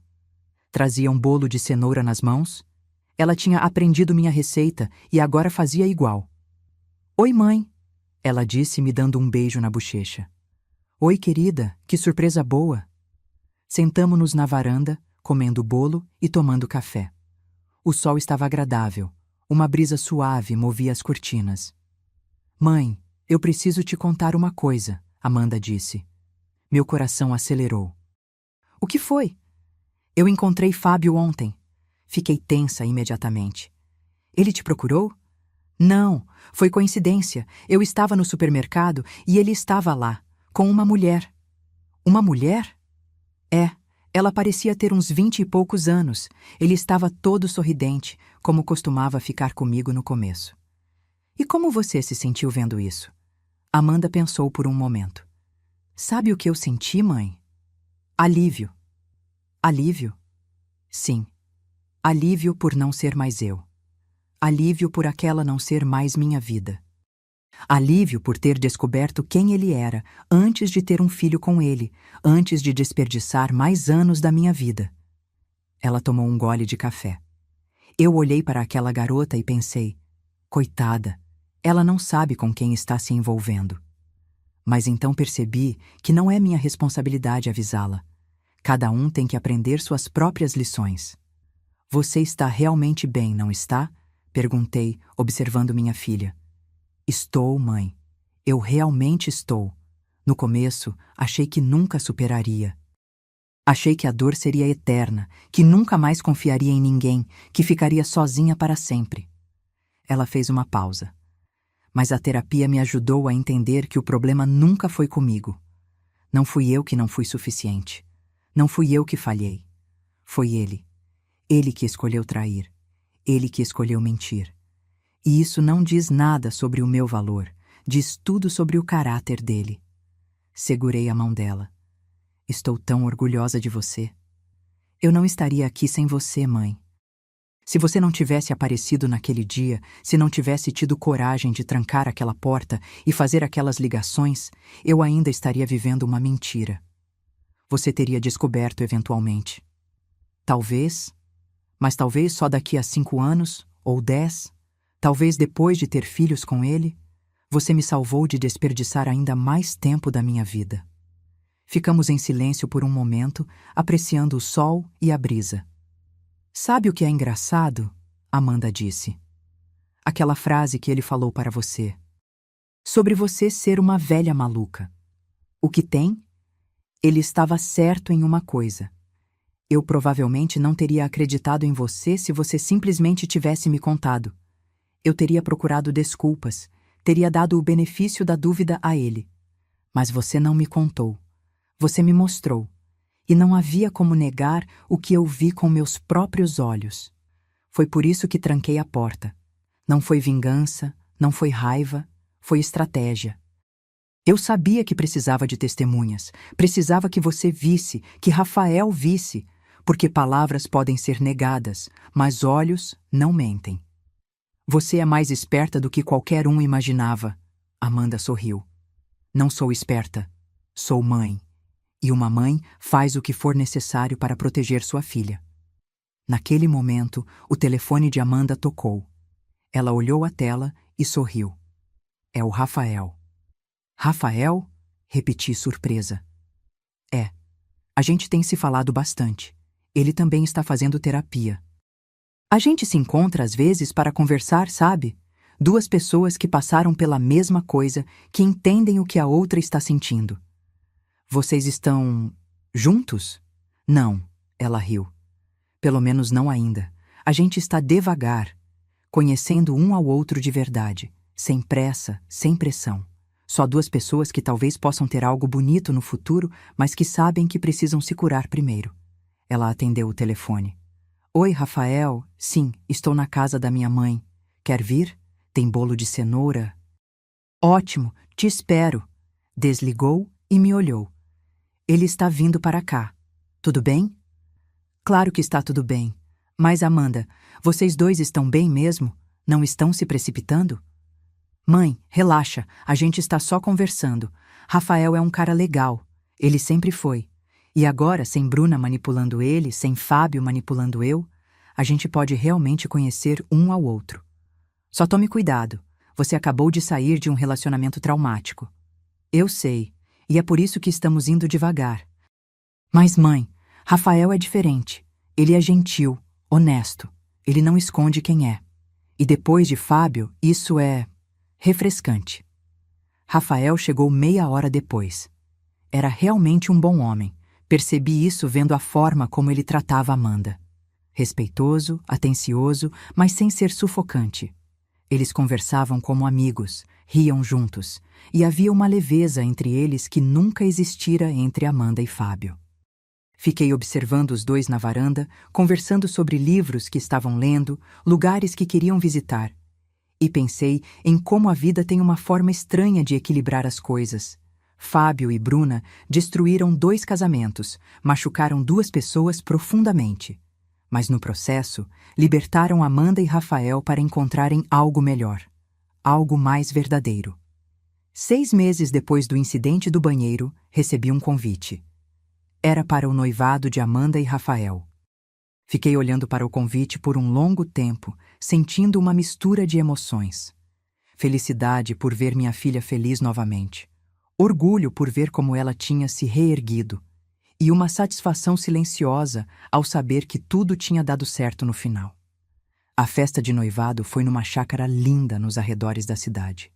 A: Trazia um bolo de cenoura nas mãos. Ela tinha aprendido minha receita e agora fazia igual. Oi, mãe, ela disse, me dando um beijo na bochecha. Oi, querida, que surpresa boa. Sentamo-nos na varanda, comendo bolo e tomando café. O sol estava agradável. Uma brisa suave movia as cortinas. Mãe, eu preciso te contar uma coisa, Amanda disse. Meu coração acelerou. O que foi? Eu encontrei Fábio ontem. Fiquei tensa imediatamente. Ele te procurou? Não, foi coincidência. Eu estava no supermercado e ele estava lá, com uma mulher. Uma mulher? É, ela parecia ter uns 20 e poucos anos. Ele estava todo sorridente, como costumava ficar comigo no começo. E como você se sentiu vendo isso? Amanda pensou por um momento. Sabe o que eu senti, mãe? Alívio. Alívio? Sim. Alívio por não ser mais eu. Alívio por aquela não ser mais minha vida. Alívio por ter descoberto quem ele era antes de ter um filho com ele, antes de desperdiçar mais anos da minha vida. Ela tomou um gole de café. Eu olhei para aquela garota e pensei, coitada, ela não sabe com quem está se envolvendo. Mas então percebi que não é minha responsabilidade avisá-la. Cada um tem que aprender suas próprias lições. Você está realmente bem, não está? Perguntei, observando minha filha. Estou, mãe. Eu realmente estou. No começo, achei que nunca superaria. Achei que a dor seria eterna, que nunca mais confiaria em ninguém, que ficaria sozinha para sempre. Ela fez uma pausa. Mas a terapia me ajudou a entender que o problema nunca foi comigo. Não fui eu que não fui suficiente. Não fui eu que falhei. Foi ele. Ele que escolheu trair. Ele que escolheu mentir. E isso não diz nada sobre o meu valor, diz tudo sobre o caráter dele. Segurei a mão dela. Estou tão orgulhosa de você. Eu não estaria aqui sem você, mãe. Se você não tivesse aparecido naquele dia, se não tivesse tido coragem de trancar aquela porta e fazer aquelas ligações, eu ainda estaria vivendo uma mentira. Você teria descoberto eventualmente. Talvez, mas talvez só daqui a 5 anos, ou 10, talvez depois de ter filhos com ele, você me salvou de desperdiçar ainda mais tempo da minha vida. Ficamos em silêncio por um momento, apreciando o sol e a brisa. Sabe o que é engraçado? Amanda disse. Aquela frase que ele falou para você. Sobre você ser uma velha maluca. O que tem? Ele estava certo em uma coisa. Eu provavelmente não teria acreditado em você se você simplesmente tivesse me contado. Eu teria procurado desculpas, teria dado o benefício da dúvida a ele. Mas você não me contou. Você me mostrou. E não havia como negar o que eu vi com meus próprios olhos. Foi por isso que tranquei a porta. Não foi vingança, não foi raiva, foi estratégia. Eu sabia que precisava de testemunhas, precisava que você visse, que Rafael visse, porque palavras podem ser negadas, mas olhos não mentem. Você é mais esperta do que qualquer um imaginava. Amanda sorriu. Não sou esperta, sou mãe. E uma mãe faz o que for necessário para proteger sua filha. Naquele momento, o telefone de Amanda tocou. Ela olhou a tela e sorriu. É o Rafael. Rafael? Repeti surpresa. É. A gente tem se falado bastante. Ele também está fazendo terapia. A gente se encontra às vezes para conversar, sabe? Duas pessoas que passaram pela mesma coisa, que entendem o que a outra está sentindo. Vocês estão juntos? Não, ela riu. Pelo menos não ainda. A gente está devagar, conhecendo um ao outro de verdade, sem pressa, sem pressão. Só duas pessoas que talvez possam ter algo bonito no futuro, mas que sabem que precisam se curar primeiro. Ela atendeu o telefone. Oi, Rafael. Sim, estou na casa da minha mãe. Quer vir? Tem bolo de cenoura? Ótimo, te espero. Desligou e me olhou. Ele está vindo para cá. Tudo bem? Claro que está tudo bem. Mas, Amanda, vocês dois estão bem mesmo? Não estão se precipitando? Mãe, relaxa, a gente está só conversando. Rafael é um cara legal. Ele sempre foi. E agora, sem Bruna manipulando ele, sem Fábio manipulando eu, a gente pode realmente conhecer um ao outro. Só tome cuidado. Você acabou de sair de um relacionamento traumático. Eu sei. E é por isso que estamos indo devagar. Mas, mãe, Rafael é diferente. Ele é gentil, honesto. Ele não esconde quem é. E depois de Fábio, isso é refrescante. Rafael chegou meia hora depois. Era realmente um bom homem. Percebi isso vendo a forma como ele tratava Amanda. Respeitoso, atencioso, mas sem ser sufocante. Eles conversavam como amigos, riam juntos, e havia uma leveza entre eles que nunca existira entre Amanda e Fábio. Fiquei observando os dois na varanda, conversando sobre livros que estavam lendo, lugares que queriam visitar. E pensei em como a vida tem uma forma estranha de equilibrar as coisas. Fábio e Bruna destruíram 2 casamentos, machucaram 2 pessoas profundamente. Mas no processo, libertaram Amanda e Rafael para encontrarem algo melhor, algo mais verdadeiro. 6 meses depois do incidente do banheiro, recebi um convite. Era para o noivado de Amanda e Rafael. Fiquei olhando para o convite por um longo tempo, sentindo uma mistura de emoções. Felicidade por ver minha filha feliz novamente. Orgulho por ver como ela tinha se reerguido. E uma satisfação silenciosa ao saber que tudo tinha dado certo no final. A festa de noivado foi numa chácara linda nos arredores da cidade.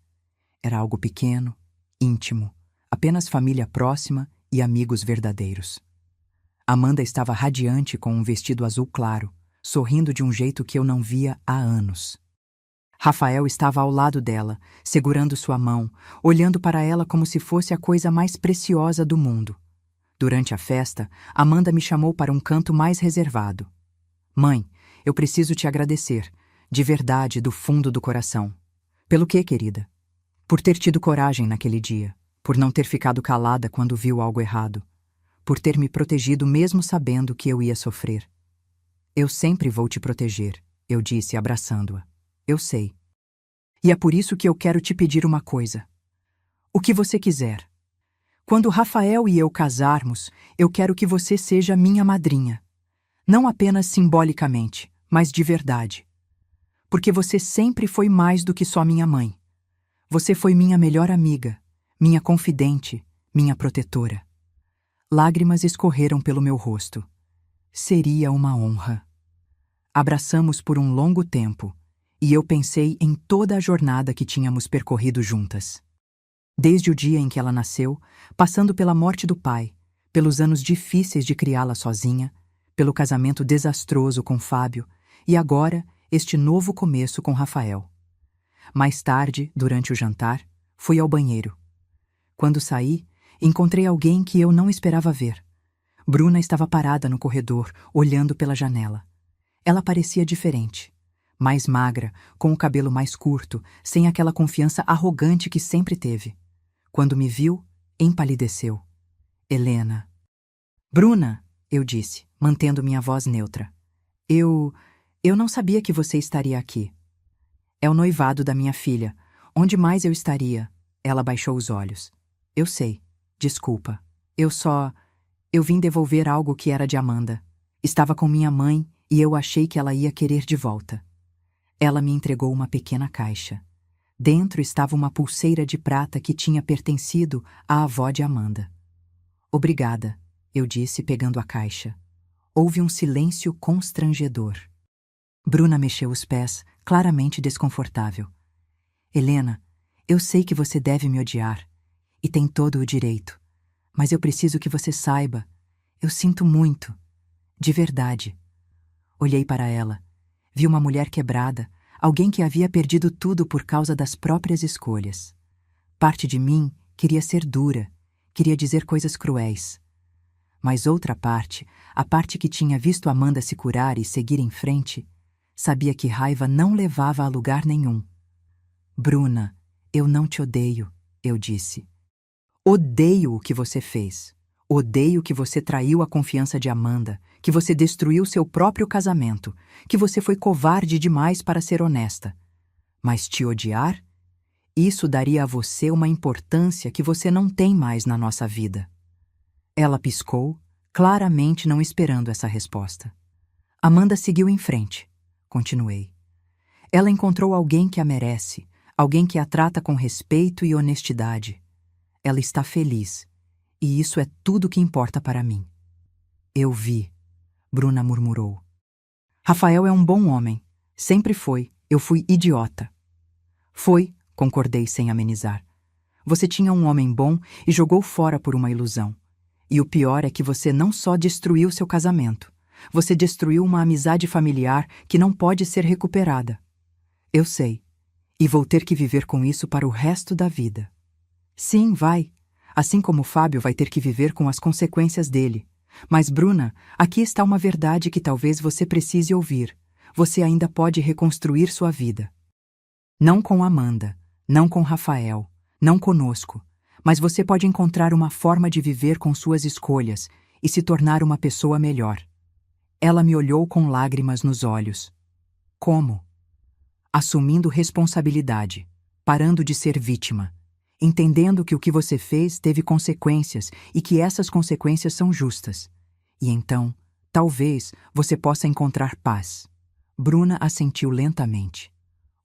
A: Era algo pequeno, íntimo, apenas família próxima e amigos verdadeiros. Amanda estava radiante com um vestido azul claro, sorrindo de um jeito que eu não via há anos. Rafael estava ao lado dela, segurando sua mão, olhando para ela como se fosse a coisa mais preciosa do mundo. Durante a festa, Amanda me chamou para um canto mais reservado. Mãe, eu preciso te agradecer, de verdade, do fundo do coração. Pelo quê, querida? Por ter tido coragem naquele dia, por não ter ficado calada quando viu algo errado, por ter me protegido mesmo sabendo que eu ia sofrer. Eu sempre vou te proteger, eu disse, abraçando-a. Eu sei. E é por isso que eu quero te pedir uma coisa. O que você quiser. Quando Rafael e eu casarmos, eu quero que você seja minha madrinha. Não apenas simbolicamente, mas de verdade. Porque você sempre foi mais do que só minha mãe. Você foi minha melhor amiga, minha confidente, minha protetora. Lágrimas escorreram pelo meu rosto. Seria uma honra. Abraçamos por um longo tempo, e eu pensei em toda a jornada que tínhamos percorrido juntas. Desde o dia em que ela nasceu, passando pela morte do pai, pelos anos difíceis de criá-la sozinha, pelo casamento desastroso com Fábio, e agora este novo começo com Rafael. Mais tarde, durante o jantar, fui ao banheiro. Quando saí, encontrei alguém que eu não esperava ver. Bruna estava parada no corredor, olhando pela janela. Ela parecia diferente. Mais magra, com o cabelo mais curto, sem aquela confiança arrogante que sempre teve. Quando me viu, empalideceu. Helena. Bruna, eu disse, mantendo minha voz neutra. Eu não sabia que você estaria aqui. É o noivado da minha filha. Onde mais eu estaria? Ela baixou os olhos. Eu sei. Desculpa. Eu vim devolver algo que era de Amanda. Estava com minha mãe e eu achei que ela ia querer de volta. Ela me entregou uma pequena caixa. Dentro estava uma pulseira de prata que tinha pertencido à avó de Amanda. Obrigada, eu disse, pegando a caixa. Houve um silêncio constrangedor. Bruna mexeu os pés, claramente desconfortável. Helena, eu sei que você deve me odiar, e tem todo o direito, mas eu preciso que você saiba. Eu sinto muito, de verdade. Olhei para ela. Vi uma mulher quebrada, alguém que havia perdido tudo por causa das próprias escolhas. Parte de mim queria ser dura, queria dizer coisas cruéis. Mas outra parte, a parte que tinha visto Amanda se curar e seguir em frente, sabia que raiva não levava a lugar nenhum. Bruna, eu não te odeio, eu disse. Odeio o que você fez. Odeio que você traiu a confiança de Amanda, que você destruiu seu próprio casamento, que você foi covarde demais para ser honesta. Mas te odiar? Isso daria a você uma importância que você não tem mais na nossa vida. Ela piscou, claramente não esperando essa resposta. Amanda seguiu em frente. Continuei. Ela encontrou alguém que a merece, alguém que a trata com respeito e honestidade. Ela está feliz, e isso é tudo que importa para mim. Eu vi, Bruna murmurou. Rafael é um bom homem. Sempre foi, Eu fui idiota. Foi, concordei sem amenizar. Você tinha um homem bom e jogou fora por uma ilusão. E o pior é que você não só destruiu seu casamento, você destruiu uma amizade familiar que não pode ser recuperada. Eu sei. E vou ter que viver com isso para o resto da vida. Sim, vai. Assim como Fábio vai ter que viver com as consequências dele. Mas, Bruna, aqui está uma verdade que talvez você precise ouvir. Você ainda pode reconstruir sua vida. Não com Amanda, não com Rafael, não conosco, mas você pode encontrar uma forma de viver com suas escolhas e se tornar uma pessoa melhor. Ela me olhou com lágrimas nos olhos. Como? Assumindo responsabilidade, parando de ser vítima, entendendo que o que você fez teve consequências e que essas consequências são justas. E então, talvez, você possa encontrar paz. Bruna assentiu lentamente.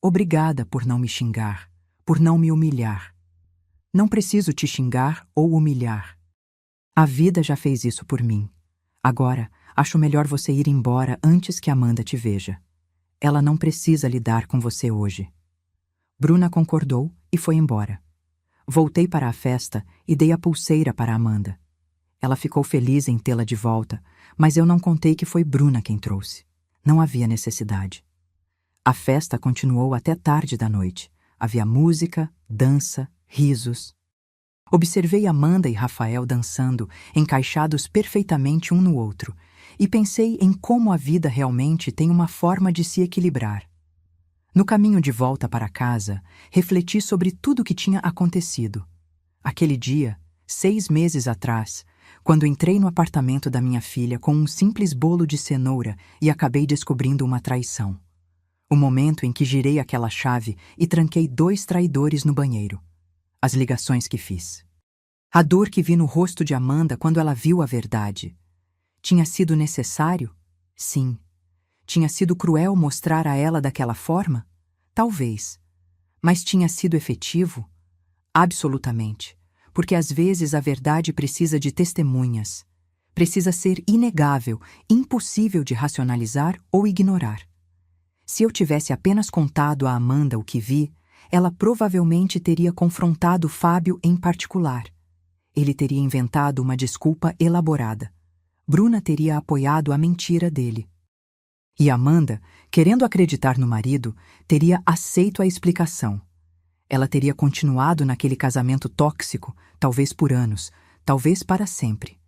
A: Obrigada por não me xingar, por não me humilhar. Não preciso te xingar ou humilhar. A vida já fez isso por mim. Agora, acho melhor você ir embora antes que Amanda te veja. Ela não precisa lidar com você hoje. Bruna concordou e foi embora. Voltei para a festa e dei a pulseira para Amanda. Ela ficou feliz em tê-la de volta, mas eu não contei que foi Bruna quem trouxe. Não havia necessidade. A festa continuou até tarde da noite. Havia música, dança, risos. Observei Amanda e Rafael dançando, encaixados perfeitamente um no outro, e pensei em como a vida realmente tem uma forma de se equilibrar. No caminho de volta para casa, refleti sobre tudo o que tinha acontecido. Aquele dia, 6 meses atrás, quando entrei no apartamento da minha filha com um simples bolo de cenoura e acabei descobrindo uma traição. O momento em que girei aquela chave e tranquei 2 traidores no banheiro. As ligações que fiz. A dor que vi no rosto de Amanda quando ela viu a verdade. Tinha sido necessário? Sim. Tinha sido cruel mostrar a ela daquela forma? Talvez. Mas tinha sido efetivo? Absolutamente. Porque às vezes a verdade precisa de testemunhas. Precisa ser inegável, impossível de racionalizar ou ignorar. Se eu tivesse apenas contado a Amanda o que vi, ela provavelmente teria confrontado Fábio em particular. Ele teria inventado uma desculpa elaborada. Bruna teria apoiado a mentira dele. E Amanda, querendo acreditar no marido, teria aceito a explicação. Ela teria continuado naquele casamento tóxico, talvez por anos, talvez para sempre.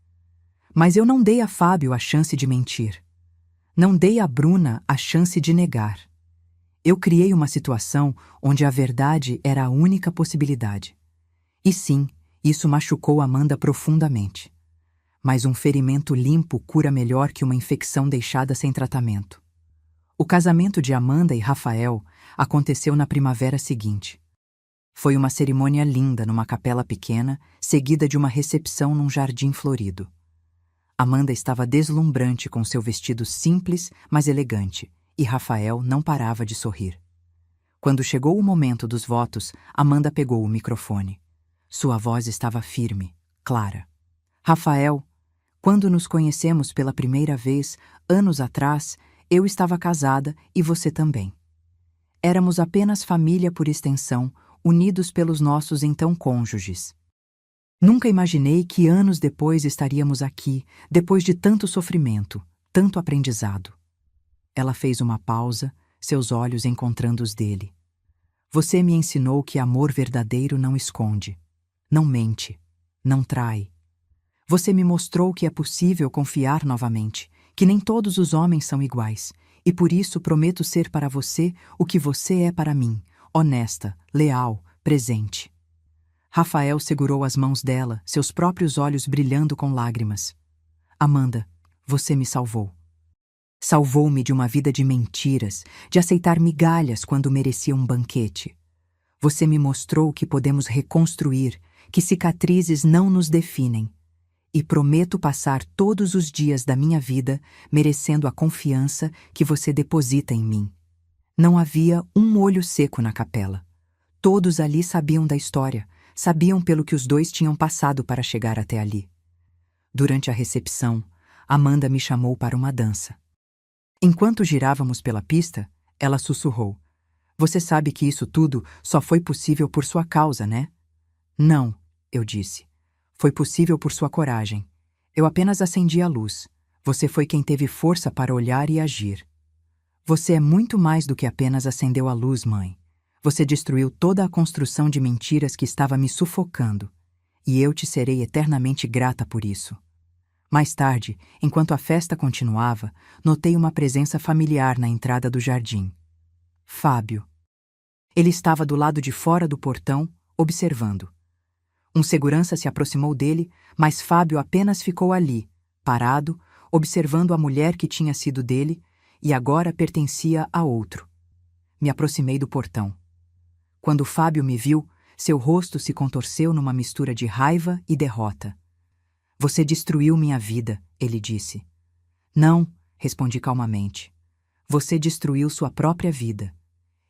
A: Mas eu não dei a Fábio a chance de mentir. Não dei a Bruna a chance de negar. Eu criei uma situação onde a verdade era a única possibilidade. E sim, isso machucou Amanda profundamente. Mas um ferimento limpo cura melhor que uma infecção deixada sem tratamento. O casamento de Amanda e Rafael aconteceu na primavera seguinte. Foi uma cerimônia linda numa capela pequena, seguida de uma recepção num jardim florido. Amanda estava deslumbrante com seu vestido simples, mas elegante, e Rafael não parava de sorrir. Quando chegou o momento dos votos, Amanda pegou o microfone. Sua voz estava firme, clara. Rafael, quando nos conhecemos pela primeira vez, anos atrás, eu estava casada e você também. Éramos apenas família por extensão, unidos pelos nossos então cônjuges. Nunca imaginei que anos depois estaríamos aqui, depois de tanto sofrimento, tanto aprendizado. Ela fez uma pausa, seus olhos encontrando os dele. Você me ensinou que amor verdadeiro não esconde, não mente, não trai. Você me mostrou que é possível confiar novamente, que nem todos os homens são iguais, e por isso prometo ser para você o que você é para mim, honesta, leal, presente. Rafael segurou as mãos dela, seus próprios olhos brilhando com lágrimas. Amanda, você me salvou. Salvou-me de uma vida de mentiras, de aceitar migalhas quando merecia um banquete. Você me mostrou que podemos reconstruir, que cicatrizes não nos definem. E prometo passar todos os dias da minha vida merecendo a confiança que você deposita em mim. Não havia um olho seco na capela. Todos ali sabiam da história, sabiam pelo que os dois tinham passado para chegar até ali. Durante a recepção, Amanda me chamou para uma dança. Enquanto girávamos pela pista, ela sussurrou: Você sabe que isso tudo só foi possível por sua causa, né? Não, eu disse. Foi possível por sua coragem. Eu apenas acendi a luz. Você foi quem teve força para olhar e agir. Você é muito mais do que apenas acendeu a luz, mãe. Você destruiu toda a construção de mentiras que estava me sufocando. E eu te serei eternamente grata por isso. Mais tarde, enquanto a festa continuava, notei uma presença familiar na entrada do jardim. Fábio. Ele estava do lado de fora do portão, observando. Um segurança se aproximou dele, mas Fábio apenas ficou ali, parado, observando a mulher que tinha sido dele e agora pertencia a outro. Me aproximei do portão. Quando Fábio me viu, seu rosto se contorceu numa mistura de raiva e derrota. Você destruiu minha vida, ele disse. Não, respondi calmamente. Você destruiu sua própria vida.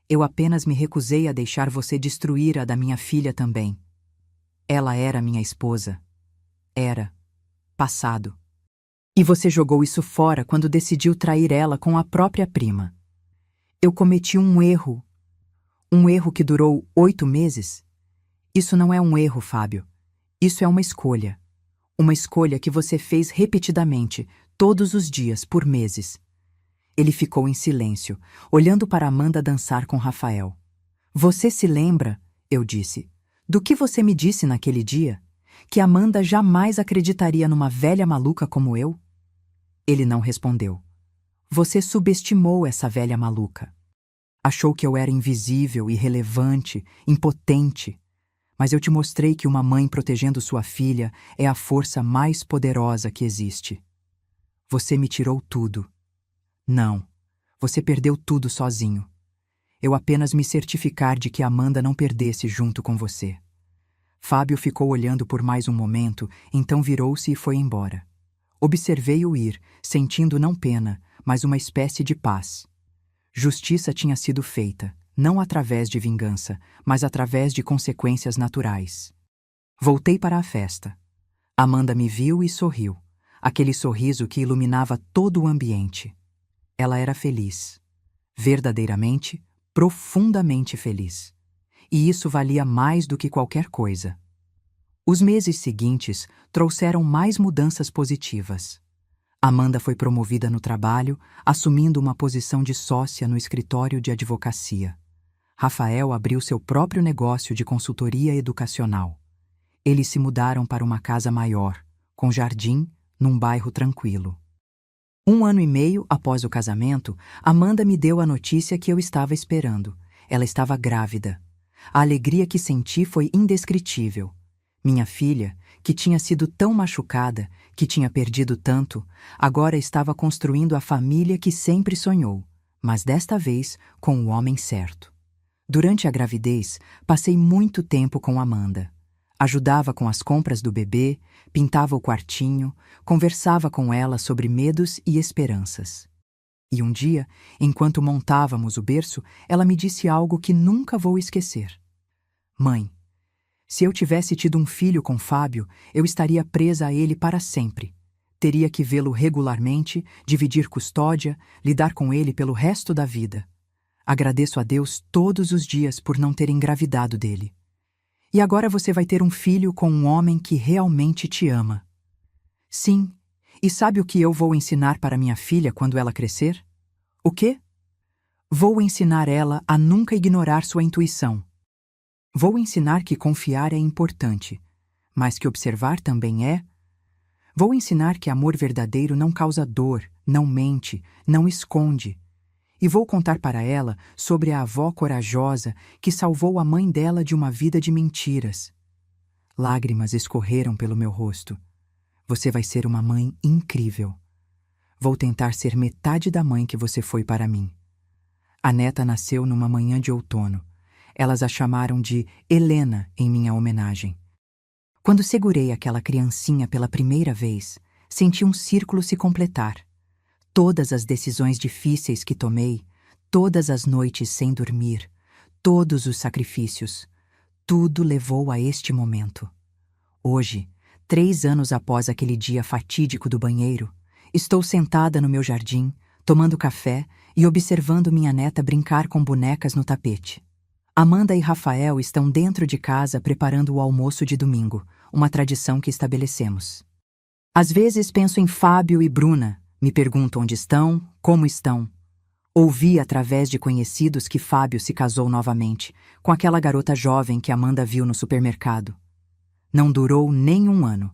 A: Eu apenas me recusei a deixar você destruir a da minha filha também. Ela era minha esposa. Era. Passado. E você jogou isso fora quando decidiu trair ela com a própria prima. Eu cometi um erro. Um erro que durou 8 meses? Isso não é um erro, Fábio. Isso é uma escolha. Uma escolha que você fez repetidamente, todos os dias, por meses. Ele ficou em silêncio, olhando para Amanda dançar com Rafael. Você se lembra, eu disse, do que você me disse naquele dia? Que Amanda jamais acreditaria numa velha maluca como eu? Ele não respondeu. Você subestimou essa velha maluca. Achou que eu era invisível, irrelevante, impotente. Mas eu te mostrei que uma mãe protegendo sua filha é a força mais poderosa que existe. Você me tirou tudo. Não, você perdeu tudo sozinho. Eu apenas me certificar de que Amanda não perdesse junto com você. Fábio ficou olhando por mais um momento, então virou-se e foi embora. Observei-o ir, sentindo não pena, mas uma espécie de paz. Justiça tinha sido feita, não através de vingança, mas através de consequências naturais. Voltei para a festa. Amanda me viu e sorriu, aquele sorriso que iluminava todo o ambiente. Ela era feliz. Verdadeiramente, profundamente feliz. E isso valia mais do que qualquer coisa. Os meses seguintes trouxeram mais mudanças positivas. Amanda foi promovida no trabalho, assumindo uma posição de sócia no escritório de advocacia. Rafael abriu seu próprio negócio de consultoria educacional. Eles se mudaram para uma casa maior, com jardim, num bairro tranquilo. 1 ano e meio após o casamento, Amanda me deu a notícia que eu estava esperando. Ela estava grávida. A alegria que senti foi indescritível. Minha filha, que tinha sido tão machucada, que tinha perdido tanto, agora estava construindo a família que sempre sonhou, mas desta vez com o homem certo. Durante a gravidez, passei muito tempo com Amanda. Ajudava com as compras do bebê, pintava o quartinho, conversava com ela sobre medos e esperanças. E um dia, enquanto montávamos o berço, ela me disse algo que nunca vou esquecer. Mãe, se eu tivesse tido um filho com Fábio, eu estaria presa a ele para sempre. Teria que vê-lo regularmente, dividir custódia, lidar com ele pelo resto da vida. Agradeço a Deus todos os dias por não ter engravidado dele. E agora você vai ter um filho com um homem que realmente te ama. Sim, e sabe o que eu vou ensinar para minha filha quando ela crescer? O quê? Vou ensinar ela a nunca ignorar sua intuição. Vou ensinar que confiar é importante, mas que observar também é. Vou ensinar que amor verdadeiro não causa dor, não mente, não esconde. E vou contar para ela sobre a avó corajosa que salvou a mãe dela de uma vida de mentiras. Lágrimas escorreram pelo meu rosto. Você vai ser uma mãe incrível. Vou tentar ser metade da mãe que você foi para mim. A neta nasceu numa manhã de outono. Elas a chamaram de Helena em minha homenagem. Quando segurei aquela criancinha pela primeira vez, senti um círculo se completar. Todas as decisões difíceis que tomei, todas as noites sem dormir, todos os sacrifícios, tudo levou a este momento. Hoje, 3 anos após aquele dia fatídico do banheiro, estou sentada no meu jardim, tomando café e observando minha neta brincar com bonecas no tapete. Amanda e Rafael estão dentro de casa preparando o almoço de domingo, uma tradição que estabelecemos. Às vezes penso em Fábio e Bruna, me pergunto onde estão, como estão. Ouvi através de conhecidos que Fábio se casou novamente, com aquela garota jovem que Amanda viu no supermercado. Não durou nem um ano.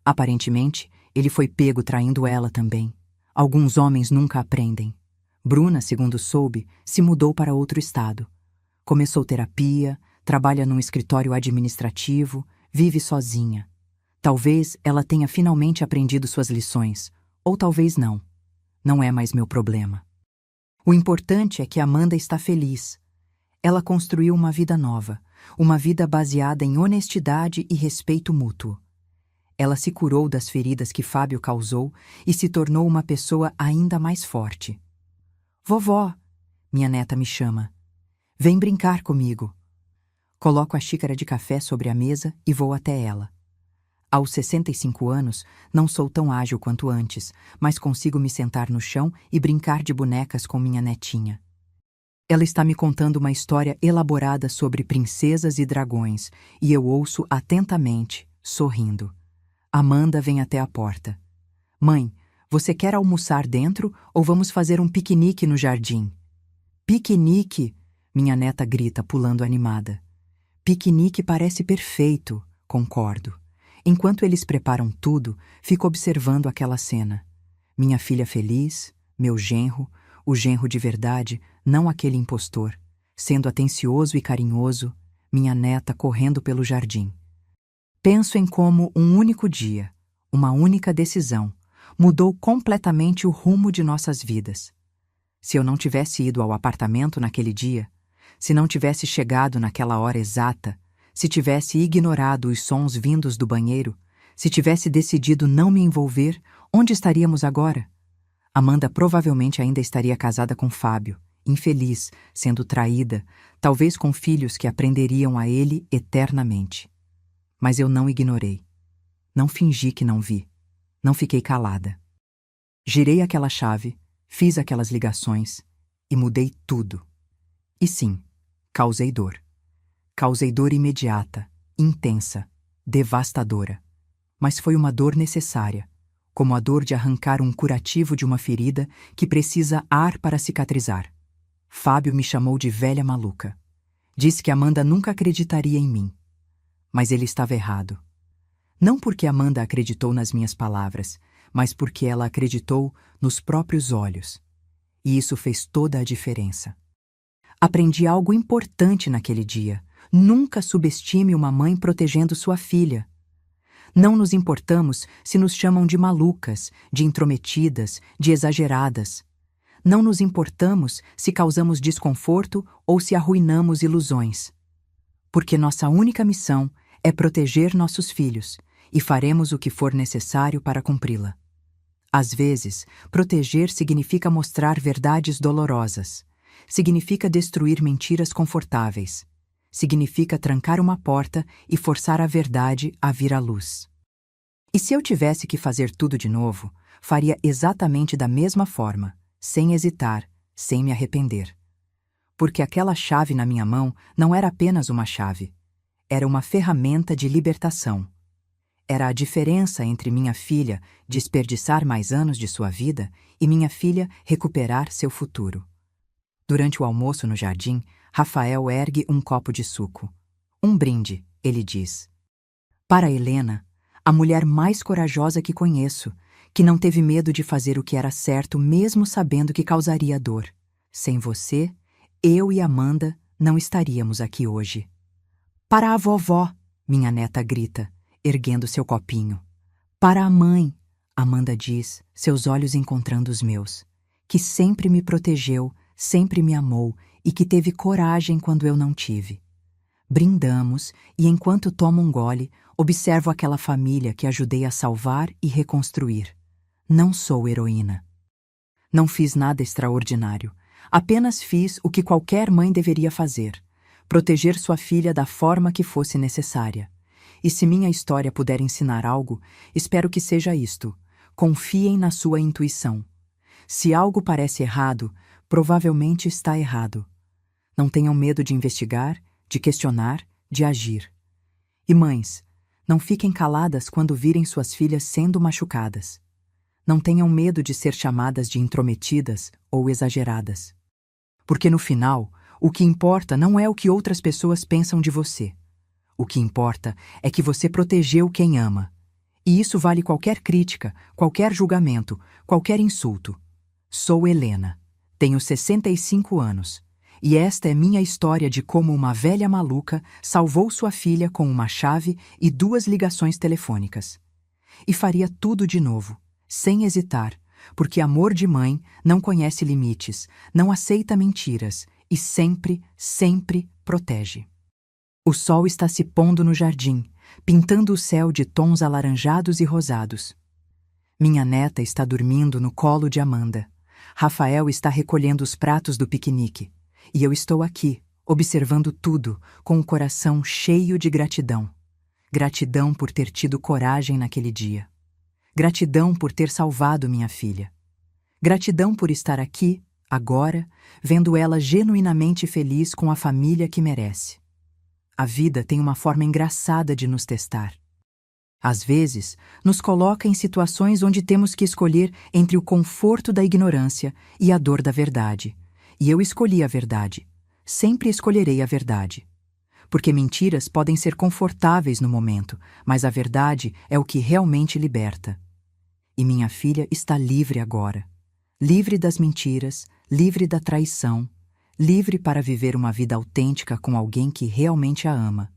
A: Aparentemente, ele foi pego traindo ela também. Alguns homens nunca aprendem. Bruna, segundo soube, se mudou para outro estado. Começou terapia, trabalha num escritório administrativo, vive sozinha. Talvez ela tenha finalmente aprendido suas lições, ou talvez não. Não é mais meu problema. O importante é que Amanda está feliz. Ela construiu uma vida nova, uma vida baseada em honestidade e respeito mútuo. Ela se curou das feridas que Fábio causou e se tornou uma pessoa ainda mais forte. Vovó, minha neta me chama. Vem brincar comigo. Coloco a xícara de café sobre a mesa e vou até ela. Aos 65 anos, não sou tão ágil quanto antes, mas consigo me sentar no chão e brincar de bonecas com minha netinha. Ela está me contando uma história elaborada sobre princesas e dragões, e eu ouço atentamente, sorrindo. Amanda vem até a porta. Mãe, você quer almoçar dentro ou vamos fazer um piquenique no jardim? Piquenique! Minha neta grita, pulando animada. Piquenique parece perfeito, concordo. Enquanto eles preparam tudo, fico observando aquela cena. Minha filha feliz, meu genro, o genro de verdade, não aquele impostor, sendo atencioso e carinhoso, minha neta correndo pelo jardim. Penso em como um único dia, uma única decisão, mudou completamente o rumo de nossas vidas. Se eu não tivesse ido ao apartamento naquele dia, se não tivesse chegado naquela hora exata, se tivesse ignorado os sons vindos do banheiro, se tivesse decidido não me envolver, onde estaríamos agora? Amanda provavelmente ainda estaria casada com Fábio, infeliz, sendo traída, talvez com filhos que aprenderiam a ele eternamente. Mas eu não ignorei. Não fingi que não vi. Não fiquei calada. Girei aquela chave, fiz aquelas ligações e mudei tudo. E sim, causei dor. Causei dor imediata, intensa, devastadora. Mas foi uma dor necessária, como a dor de arrancar um curativo de uma ferida que precisa ar para cicatrizar. Fábio me chamou de velha maluca. Disse que Amanda nunca acreditaria em mim. Mas ele estava errado. Não porque Amanda acreditou nas minhas palavras, mas porque ela acreditou nos próprios olhos. E isso fez toda a diferença. Aprendi algo importante naquele dia. Nunca subestime uma mãe protegendo sua filha. Não nos importamos se nos chamam de malucas, de intrometidas, de exageradas. Não nos importamos se causamos desconforto ou se arruinamos ilusões. Porque nossa única missão é proteger nossos filhos e faremos o que for necessário para cumpri-la. Às vezes, proteger significa mostrar verdades dolorosas. Significa destruir mentiras confortáveis. Significa trancar uma porta e forçar a verdade a vir à luz. E se eu tivesse que fazer tudo de novo, faria exatamente da mesma forma, sem hesitar, sem me arrepender. Porque aquela chave na minha mão não era apenas uma chave. Era uma ferramenta de libertação. Era a diferença entre minha filha desperdiçar mais anos de sua vida e minha filha recuperar seu futuro. Durante o almoço no jardim, Rafael ergue um copo de suco. Um brinde, ele diz. Para Helena, a mulher mais corajosa que conheço, que não teve medo de fazer o que era certo mesmo sabendo que causaria dor. Sem você, eu e Amanda não estaríamos aqui hoje. Para a vovó, minha neta grita, erguendo seu copinho. Para a mãe, Amanda diz, seus olhos encontrando os meus, que sempre me protegeu, sempre me amou e que teve coragem quando eu não tive. Brindamos e, enquanto tomo um gole, observo aquela família que ajudei a salvar e reconstruir. Não sou heroína. Não fiz nada extraordinário. Apenas fiz o que qualquer mãe deveria fazer: proteger sua filha da forma que fosse necessária. E se minha história puder ensinar algo, espero que seja isto: confiem na sua intuição. Se algo parece errado, provavelmente está errado. Não tenham medo de investigar, de questionar, de agir. E mães, não fiquem caladas quando virem suas filhas sendo machucadas. Não tenham medo de ser chamadas de intrometidas ou exageradas. Porque no final, o que importa não é o que outras pessoas pensam de você. O que importa é que você protegeu quem ama. E isso vale qualquer crítica, qualquer julgamento, qualquer insulto. Sou Helena. Tenho 65 anos. E esta é minha história de como uma velha maluca salvou sua filha com uma chave e 2 ligações telefônicas. E faria tudo de novo, sem hesitar, porque amor de mãe não conhece limites, não aceita mentiras e sempre, sempre protege. O sol está se pondo no jardim, pintando o céu de tons alaranjados e rosados. Minha neta está dormindo no colo de Amanda. Rafael está recolhendo os pratos do piquenique. E eu estou aqui, observando tudo, com o coração cheio de gratidão. Gratidão por ter tido coragem naquele dia. Gratidão por ter salvado minha filha. Gratidão por estar aqui, agora, vendo ela genuinamente feliz com a família que merece. A vida tem uma forma engraçada de nos testar. Às vezes, nos coloca em situações onde temos que escolher entre o conforto da ignorância e a dor da verdade. E eu escolhi a verdade. Sempre escolherei a verdade. Porque mentiras podem ser confortáveis no momento, mas a verdade é o que realmente liberta. E minha filha está livre agora. Livre das mentiras, livre da traição, livre para viver uma vida autêntica com alguém que realmente a ama.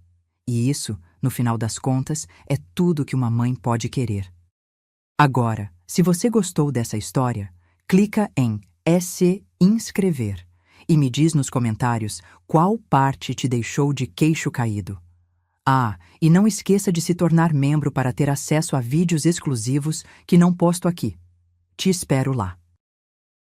A: E isso, no final das contas, é tudo que uma mãe pode querer. Agora, se você gostou dessa história, clica em se inscrever e me diz nos comentários qual parte te deixou de queixo caído. Ah, e não esqueça de se tornar membro para ter acesso a vídeos exclusivos que não posto aqui. Te espero lá.